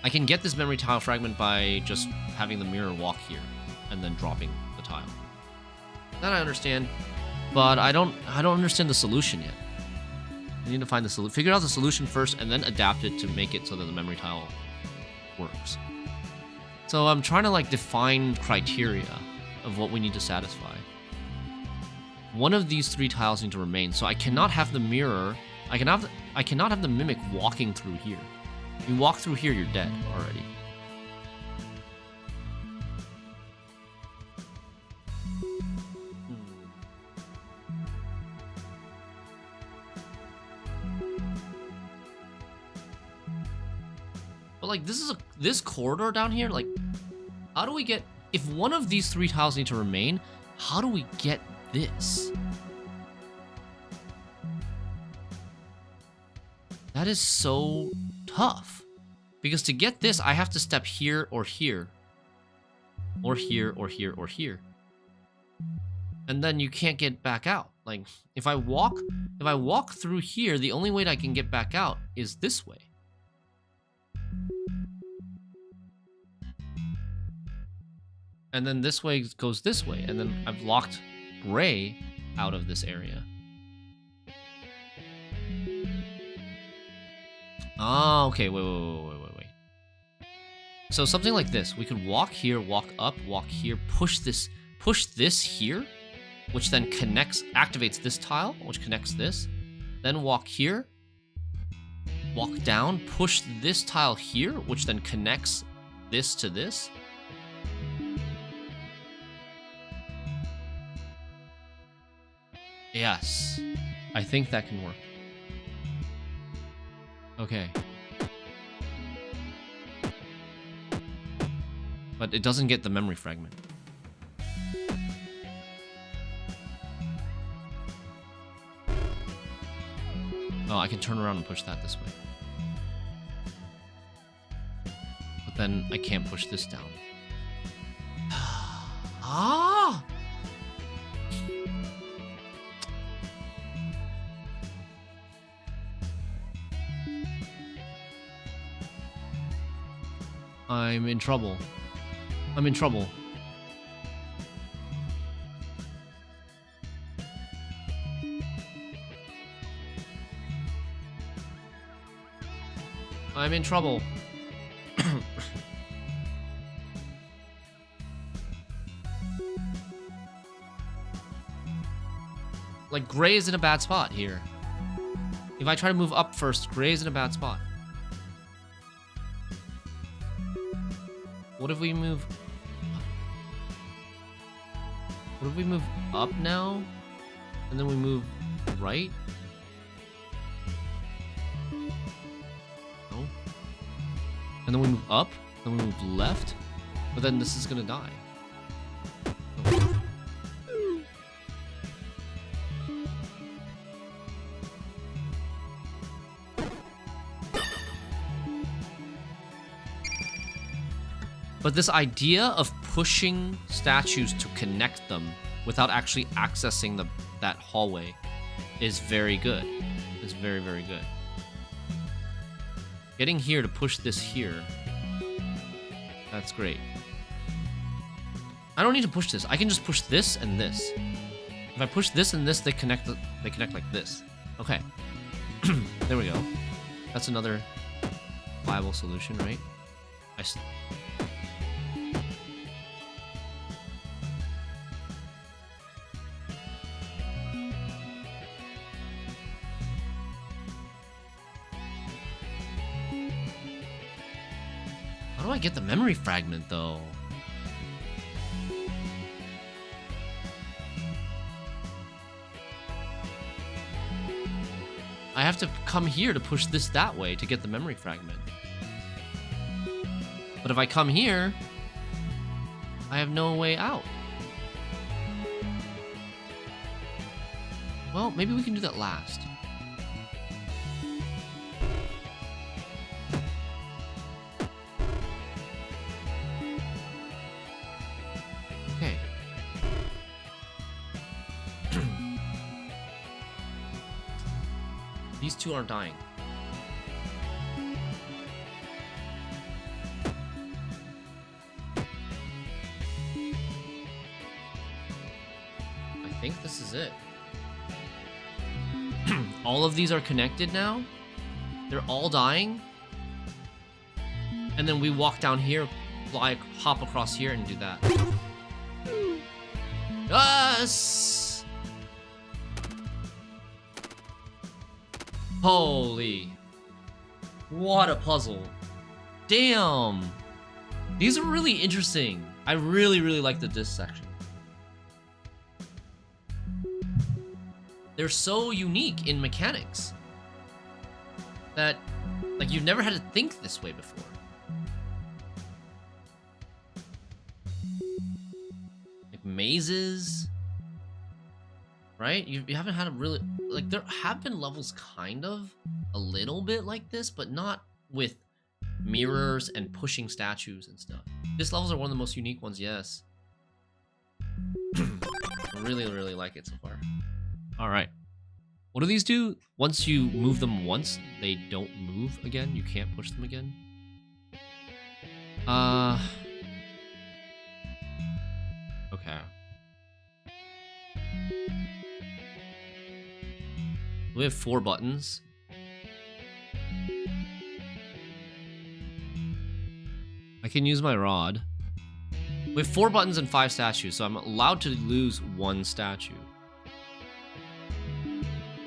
Speaker 1: I can get this memory tile fragment by just having the mirror walk here and then dropping the tile. That I understand, but I don't understand the solution yet. I need to find the solution. Figure out the solution first, and then adapt it to make it so that the memory tile works. So I'm trying to like define criteria of what we need to satisfy. One of these 3 tiles need to remain, so I cannot have the mirror. I cannot have the mimic walking through here. If you walk through here, you're dead already. But like this corridor down here, like, how do we get, if one of these 3 tiles need to remain, how do we get this? That is so tough. Because to get this, I have to step here or here. Or here or here or here. And then you can't get back out. Like, if I walk through here, the only way that I can get back out is this way. And then this way goes this way, and then I've locked Gray out of this area. Ah, okay, wait. So something like this. We could walk here, walk up, walk here, push this here, which then activates this tile, which connects this. Then walk here, walk down, push this tile here, which then connects this to this. Yes, I think that can work. Okay. But it doesn't get the memory fragment. Oh, I can turn around and push that this way. But then I can't push this down. Ah! I'm in trouble. I'm in trouble. I'm in trouble. Like, Gray is in a bad spot here. If I try to move up first, Gray is in a bad spot. What if we move... What if we move up now? And then we move right? No? And then we move up? Then we move left? But then this is gonna die. Okay. But this idea of pushing statues to connect them without actually accessing that hallway is very good. It's very, very good. Getting here to push this here That's great. I don't need to push this. I can just push this and this. If I push this and this, they connect like this. Okay. There we go. That's another viable solution, right? How do I get the memory fragment, though? I have to come here to push this that way to get the memory fragment. But if I come here, I have no way out. Well, maybe we can do that last. Okay. These two aren't dying. I think this is it. All of these are connected now. They're all dying. And then we walk down here, fly, hop across here and do that. Yes! Holy. What a puzzle. Damn. These are really interesting. I really like this section. They're so unique in mechanics that, like, you've never had to think this way before. Like mazes, right? You haven't had a really, like, there have been levels kind of a little bit like this, but not with mirrors and pushing statues and stuff. These levels are one of the most unique ones, yes. I really like it so far. All right. What do these do? Once you move them once, they don't move again. You can't push them again. Okay. We have 4 buttons. I can use my rod. We have 4 buttons and 5 statues, so I'm allowed to lose 1 statue.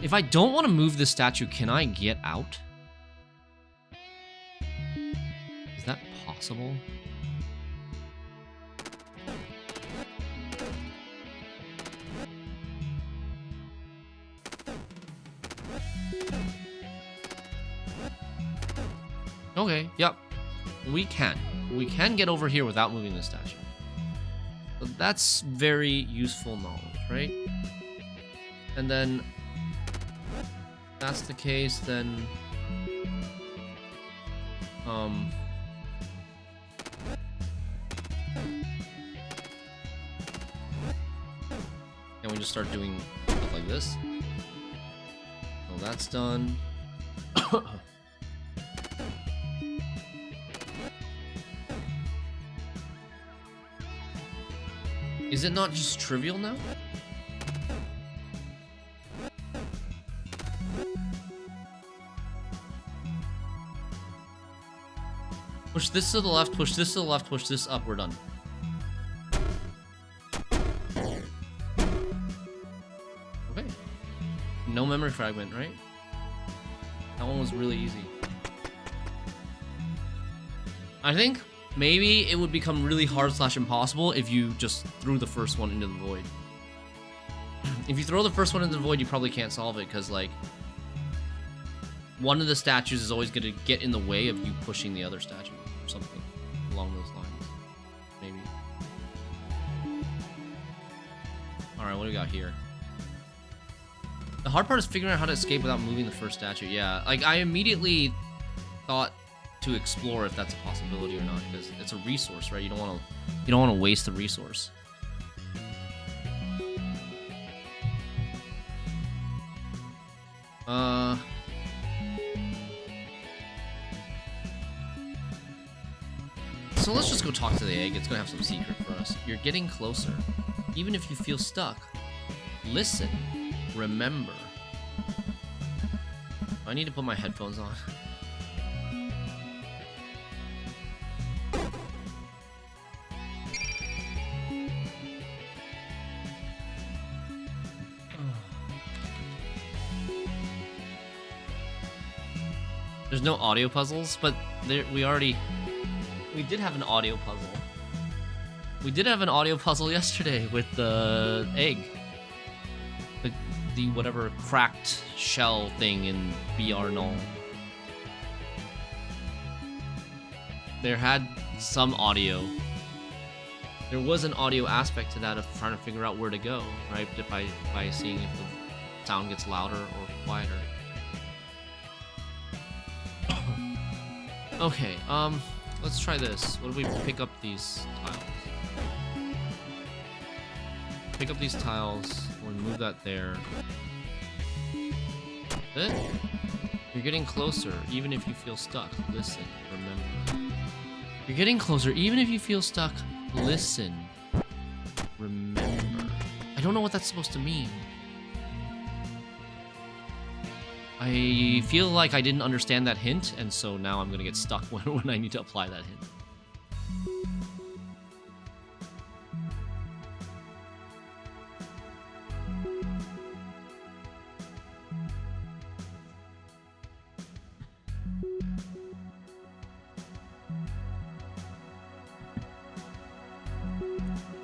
Speaker 1: If I don't want to move this statue, can I get out? Is that possible? Okay, yep. We can. We can get over here without moving the statue. So that's very useful knowledge, right? And then that's the case, then and we just start doing stuff like this. Well, that's done. Is it not just trivial now? Push this to the left, push this to the left, push this up, we're done. Okay. No memory fragment, right? That one was really easy. I think maybe it would become really hard / impossible if you just threw the first one into the void. If you throw the first one into the void, you probably can't solve it, because, like, one of the statues is always going to get in the way of you pushing the other statue, or something along those lines. Maybe. Alright, what do we got here? The hard part is figuring out how to escape without moving the first statue. Yeah, like, I immediately thought to explore if that's a possibility or not, because it's a resource, right? You don't want to waste the resource. So let's just go talk to the egg. It's gonna have some secret for us. You're getting closer. Even if you feel stuck, listen. Remember. I need to put my headphones on. There's no audio puzzles, but we did have an audio puzzle. We did have an audio puzzle yesterday with the egg. The whatever cracked shell thing in BR Null. There had some audio. There was an audio aspect to that of trying to figure out where to go, right? By seeing if the sound gets louder or quieter. Okay, let's try this. What do we pick up these tiles? Pick up these tiles. We'll move that there. That's it? You're getting closer, even if you feel stuck. Listen, remember. You're getting closer, even if you feel stuck. Listen, remember. I don't know what that's supposed to mean. I feel like I didn't understand that hint, and so now I'm gonna get stuck when I need to apply that hint.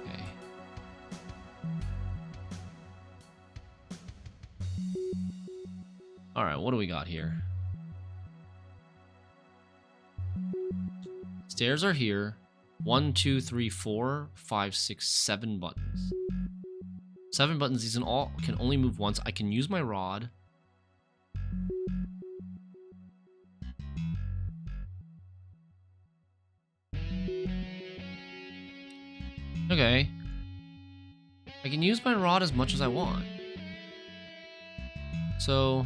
Speaker 1: Okay. All right, what do we got here? Stairs are here. 1, 2, 3, 4, 5, 6, 7 buttons. 7 buttons. These can only move once. I can use my rod. Okay. I can use my rod as much as I want. So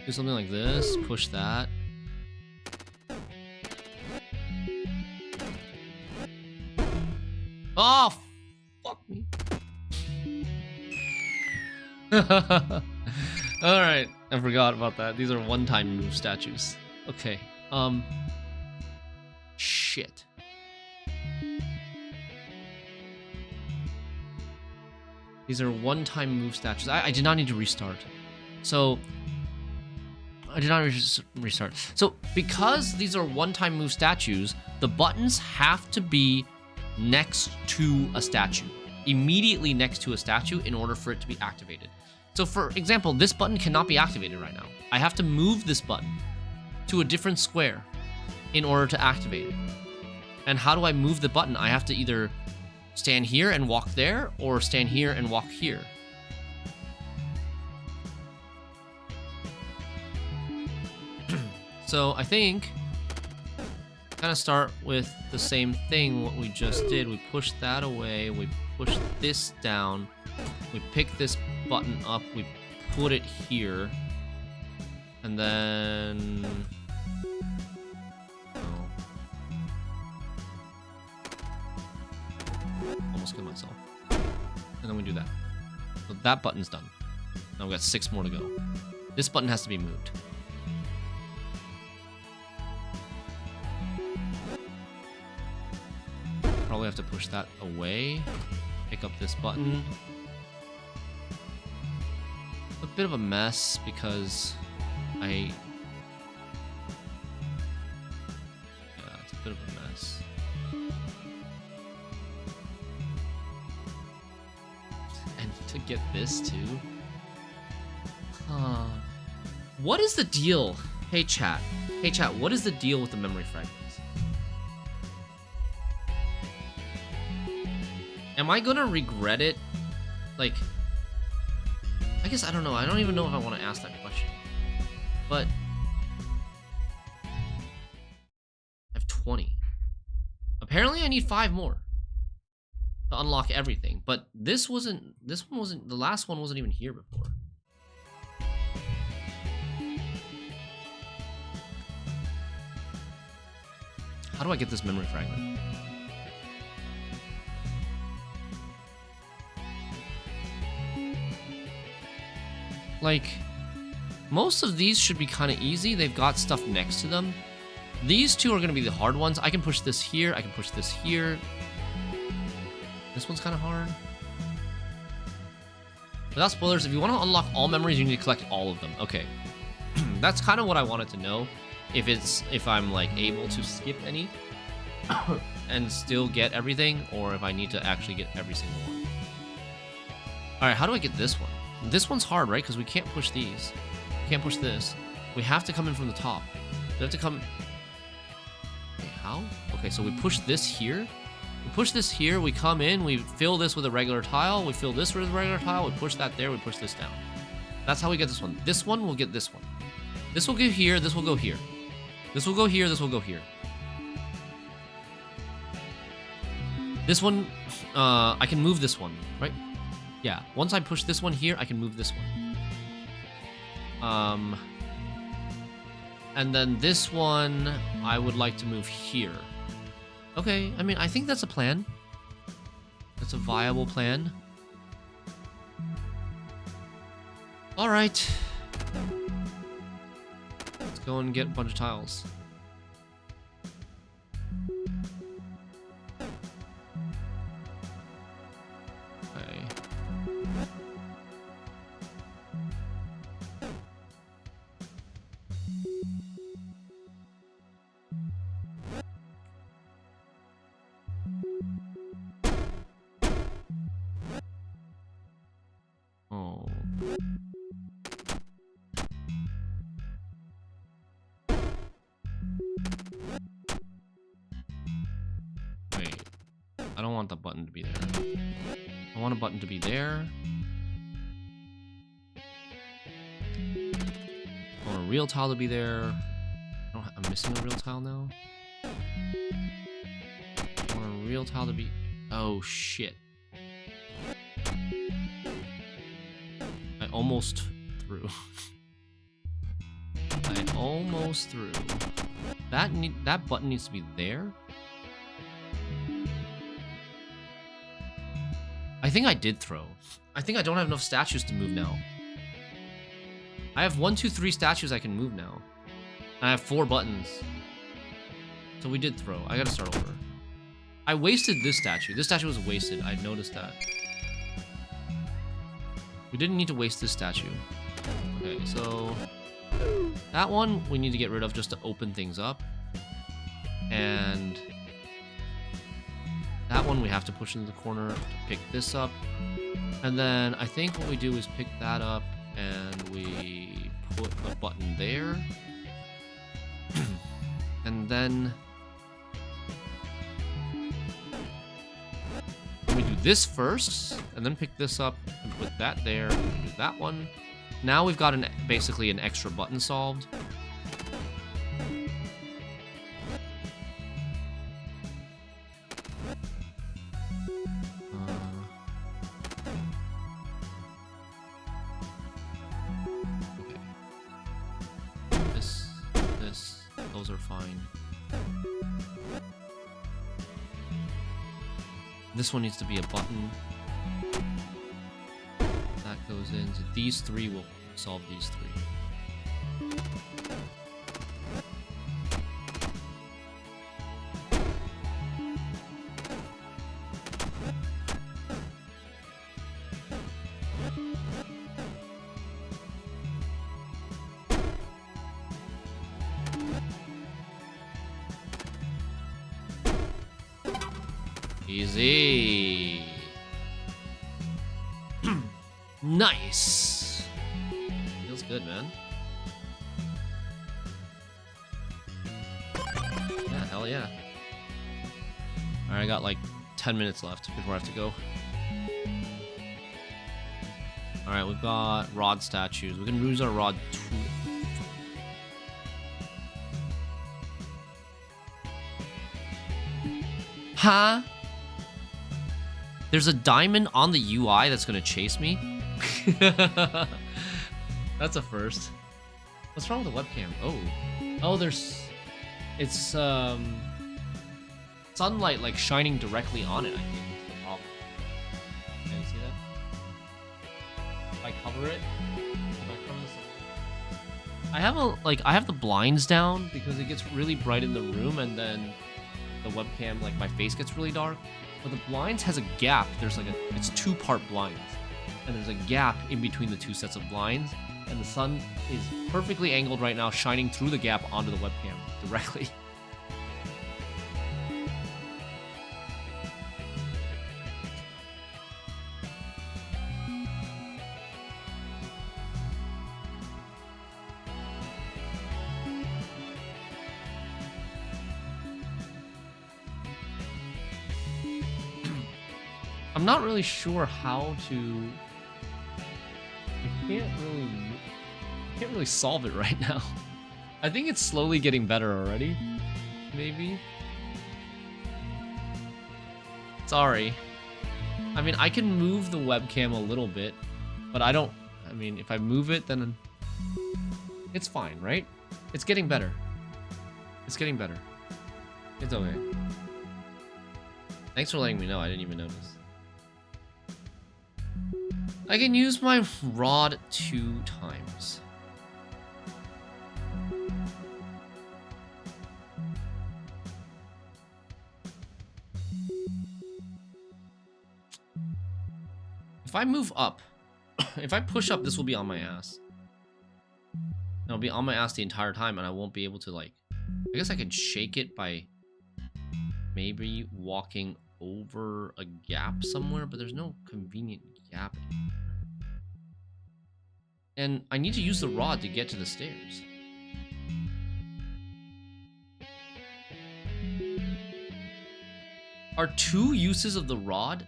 Speaker 1: do something like this, push that. Oh, fuck me. Alright, I forgot about that. These are one-time move statues. Okay, shit. These are one-time move statues. I did not need to restart. So I did not restart. So because these are one-time move statues, the buttons have to be next to a statue. Immediately next to a statue in order for it to be activated. So for example, this button cannot be activated right now. I have to move this button to a different square in order to activate it. And how do I move the button? I have to either stand here and walk there, or stand here and walk here. So I think kind of start with the same thing what we just did. We push that away, we push this down, we pick this button up, we put it here, and then almost killed myself. And then we do that. So that button's done. Now we've got 6 more to go. This button has to be moved. Probably have to push that away. Pick up this button. A bit of a mess because yeah, it's a bit of a mess. And to get this too. What is the deal? Hey chat, what is the deal with the memory fragments? Am I gonna regret it? Like, I guess I don't know. I don't even know if I want to ask that question. But I have 20. Apparently I need 5 more to unlock everything. But the last one wasn't even here before. How do I get this memory fragment? Like, most of these should be kind of easy. They've got stuff next to them. These two are going to be the hard ones. I can push this here. I can push this here. This one's kind of hard. Without spoilers, if you want to unlock all memories, you need to collect all of them. Okay. That's kind of what I wanted to know. If I'm like able to skip any and still get everything, or if I need to actually get every single one. All right, how do I get this one? This one's hard, right? Because we can't push these. We can't push this. We have to come in from the top. We have to come... Okay, how? Okay, so we push this here. We push this here, we come in, we fill this with a regular tile, we fill this with a regular tile, we push that there, we push this down. That's how we get this one. This one will get this one. This will go here, this will go here. This will go here, this will go here. This one, I can move this one, right? Yeah, once I push this one here, I can move this one. And then this one, I would like to move here. Okay, I mean, I think that's a plan. That's a viable plan. All right. Let's go and get a bunch of tiles. Okay. Oh. Wait. I don't want the button to be there. I want a button to be there. I want a real tile to be there. I'm missing a real tile now. I want a real tile to be... Oh, shit. I almost threw. I almost threw. That button needs to be there. I think I did throw. I think I don't have enough statues to move now. I have 1, 2, 3 statues I can move now. I have 4 buttons. So we did throw. I gotta start over. I wasted this statue. This statue was wasted. I noticed that. We didn't need to waste this statue. Okay, so... that one we need to get rid of just to open things up. And... that one we have to push into the corner to pick this up. And then I think what we do is pick that up and we put a button there. And then... we do this first, and then pick this up and put that there, and do that one. Now we've got basically an extra button solved. Okay. This, those are fine. This one needs to be a button. That goes in. So these 3 will solve these 3. Easy. Nice. Feels good, man. Yeah, hell yeah. Alright, I got like 10 minutes left before I have to go. Alright, we've got rod statues. We can use our rod tool. Huh? There's a diamond on the UI that's gonna chase me? That's a first. What's wrong with the webcam? Oh. Oh, there's... it's, sunlight like shining directly on it, I think is the problem. Can you see that? If I cover it, if I cover the sun. I have the blinds down because it gets really bright in the room, and then the webcam, like my face gets really dark. But the blinds has a gap. There's like it's 2-part blinds, and there's a gap in between the 2 sets of blinds, and the sun is perfectly angled right now, shining through the gap onto the webcam directly. I'm not really sure how to. I can't really solve it right now. I think it's slowly getting better already. Maybe. Sorry. I mean, I can move the webcam a little bit, but I don't. I mean, if I move it, then it's fine, right? It's getting better. It's getting better. It's okay. Thanks for letting me know. I didn't even notice. I can use my rod 2 times. If I move up, if I push up, this will be on my ass. It'll be on my ass the entire time, and I won't be able to, like... I guess I can shake it by maybe walking over a gap somewhere, but there's no convenient gap anymore. And I need to use the rod to get to the stairs. Are 2 uses of the rod?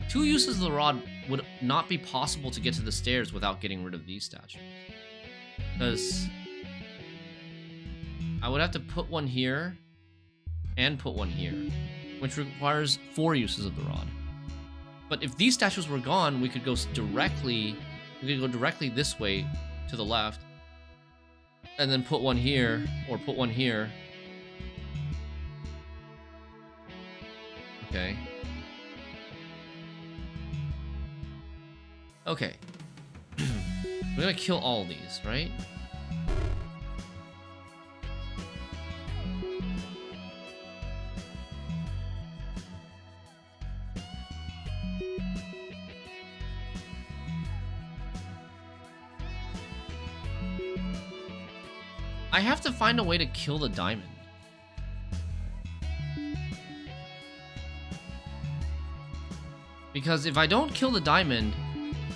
Speaker 1: 2 uses of the rod would not be possible to get to the stairs without getting rid of these statues. Because I would have to put one here and put one here, which requires 4 uses of the rod. But if these statues were gone, we could go directly this way to the left, and then put one here, or put one here. Okay. Okay. We're gonna kill all these, right? I have to find a way to kill the diamond. Because if I don't kill the diamond,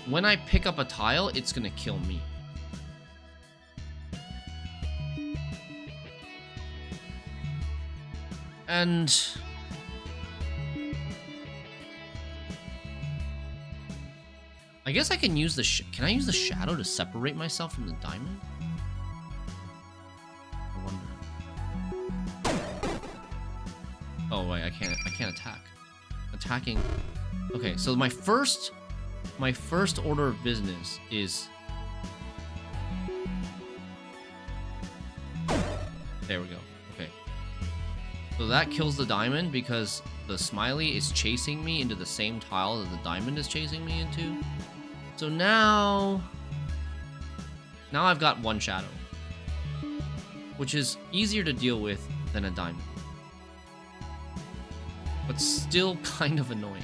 Speaker 1: when I pick up a tile, it's gonna kill me. And I guess I can use the can I use the shadow to separate myself from the diamond? I wonder. Oh wait, I can't attack. Attacking. Okay, so my first order of business is... There we go. Okay. So that kills the diamond because the smiley is chasing me into the same tile that the diamond is chasing me into. So now I've got 1 shadow, which is easier to deal with than a diamond, but still kind of annoying.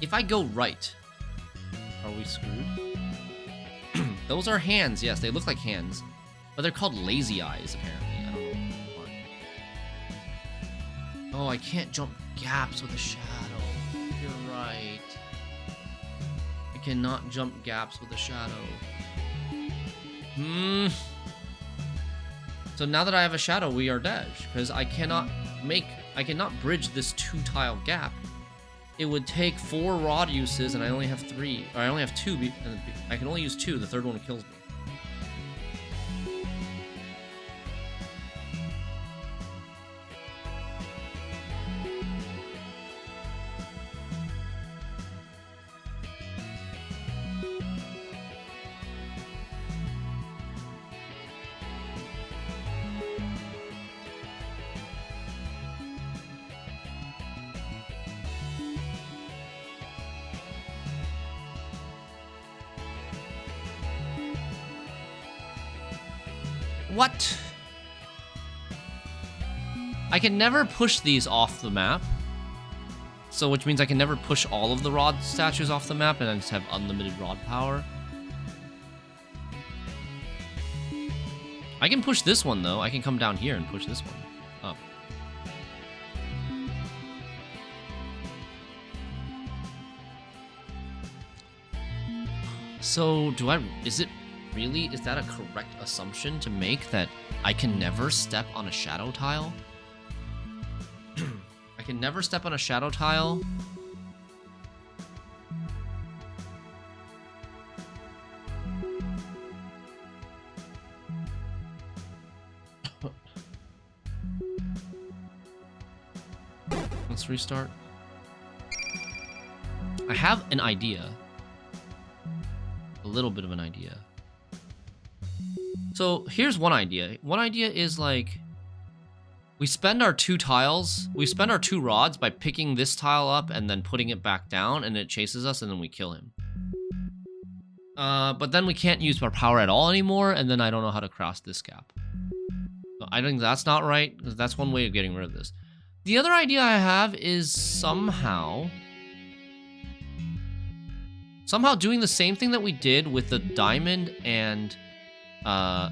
Speaker 1: If I go right, are we screwed? Those are hands, yes, they look like hands, but they're called lazy eyes, apparently. I don't know why. Oh, I can't jump gaps with a shadow. You're right. I cannot jump gaps with a shadow. So now that I have a shadow, we are dead, because I cannot bridge this 2-tile gap. It would take 4 rod uses, and I only have 3. Or I only have 2, and I can only use 2. The third one kills me. What? I can never push these off the map. So, which means I can never push all of the rod statues off the map and I just have unlimited rod power. I can push this one, though. I can come down here and push this one up. So, is that a correct assumption to make that I can never step on a shadow tile? I can never step on a shadow tile. Let's restart. I have an idea. A little bit of an idea. So here's one idea. One idea is like, we spend our 2 tiles, we spend our 2 rods by picking this tile up and then putting it back down, and it chases us and then we kill him. But then we can't use our power at all anymore, and then I don't know how to cross this gap. So I think that's not right, because that's one way of getting rid of this. The other idea I have is somehow doing the same thing that we did with the diamond and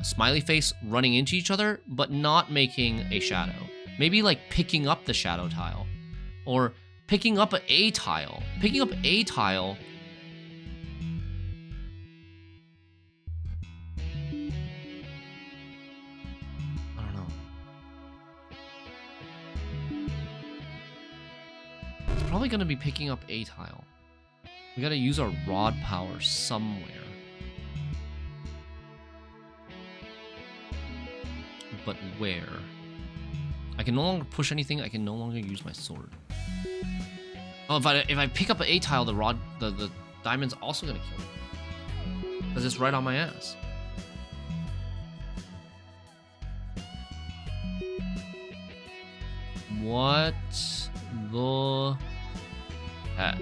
Speaker 1: smiley face running into each other, but not making a shadow. Maybe like picking up the shadow tile, or picking up a tile. Picking up a tile. I don't know. It's probably going to be picking up a tile. We got to use our rod power somewhere. But where? I can no longer push anything. I can no longer use my sword. Oh, if I pick up an A tile, the diamond's also gonna kill me, because it's right on my ass. What the heck?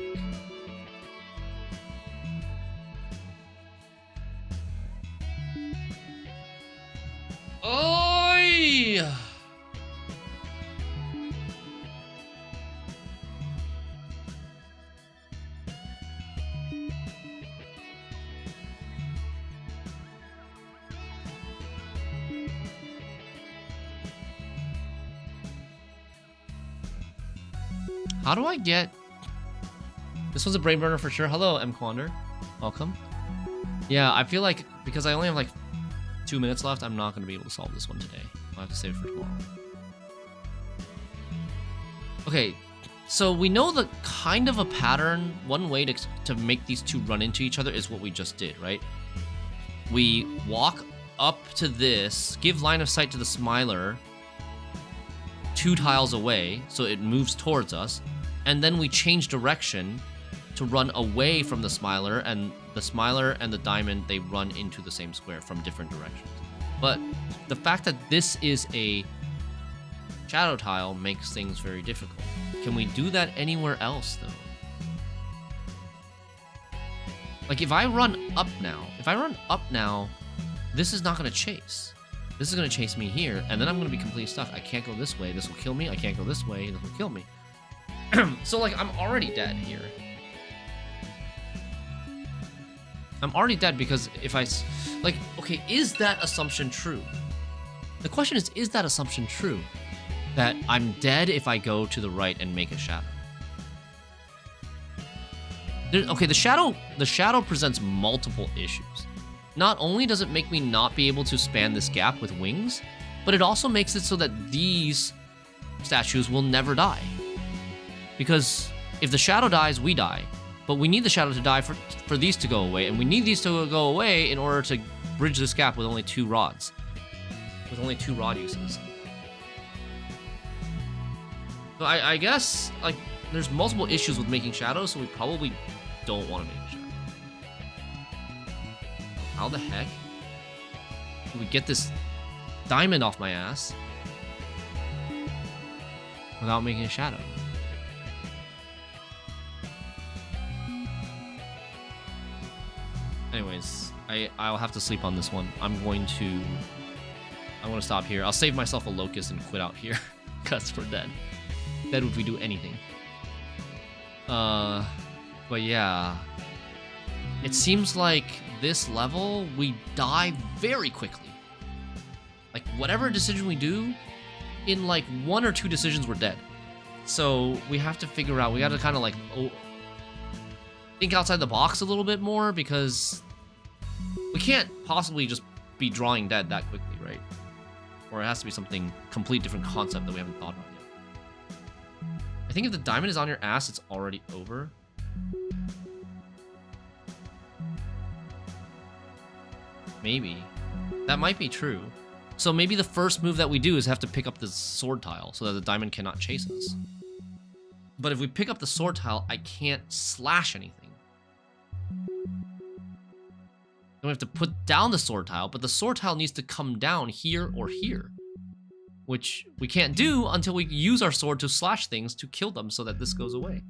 Speaker 1: Oi! How do I get... This was a brain burner for sure. Hello, M. Quander. Welcome. Yeah, I feel like because I only have like 2 minutes left, I'm not going to be able to solve this one today. I'll have to save it for tomorrow. Okay, so we know the kind of a pattern. One way to make these two run into each other is what we just did, right? We walk up to this, give line of sight to the Smiler 2 tiles away, so it moves towards us, and then we change direction to run away from the Smiler, and the Smiler and the Diamond, they run into the same square from different directions. But the fact that this is a shadow tile makes things very difficult. Can we do that anywhere else, though? Like, if I run up now, this is not going to chase. This is going to chase me here, and then I'm going to be completely stuck. I can't go this way. This will kill me. I can't go this way. This will kill me. So, like, I'm already dead here. I'm already dead because if I... Like, okay, is that assumption true? The question is that assumption true? That I'm dead if I go to the right and make a shadow? Okay, the shadow presents multiple issues. Not only does it make me not be able to span this gap with wings, but it also makes it so that these statues will never die. Because if the shadow dies, we die. But we need the shadow to die for these to go away, and we need these to go away in order to bridge this gap with only 2 rods. With only 2 rod uses. So I guess, like, there's multiple issues with making shadows, so we probably don't want to make a shadow. How the heck do we get this diamond off my ass without making a shadow? Anyways, I'll have to sleep on this one. I'm going to I'm gonna stop here. I'll save myself a locust and quit out here because we're dead. Dead if we do anything. But yeah, it seems like this level we die very quickly. Like whatever decision we do, in like 1 or 2 decisions we're dead. So we have to figure out. We got to kind of like think outside the box a little bit more, because we can't possibly just be drawing dead that quickly, right? Or it has to be something complete different concept that we haven't thought about yet. I think if the diamond is on your ass, it's already over. Maybe. That might be true. So maybe the first move that we do is have to pick up the sword tile so that the diamond cannot chase us. But if we pick up the sword tile, I can't slash anything. Then we have to put down the sword tile, but the sword tile needs to come down here or here, which we can't do until we use our sword to slash things to kill them so that this goes away.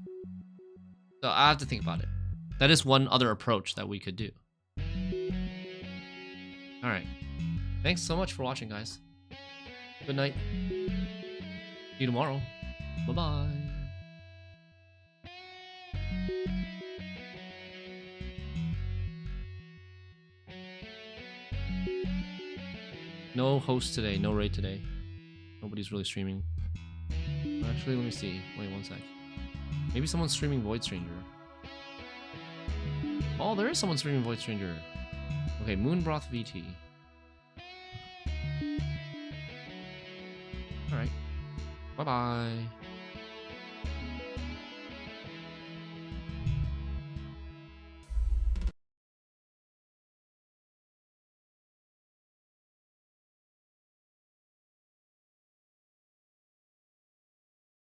Speaker 1: So I have to think about it. That is one other approach that we could do. All right. Thanks so much for watching, guys. Good night. See you tomorrow. Bye-bye. No host today, no raid today. Nobody's really streaming. Actually, let me see. Wait 1 sec. Maybe someone's streaming Void Stranger. Oh, there is someone streaming Void Stranger. Okay, Moonbroth VT. Alright. Bye-bye.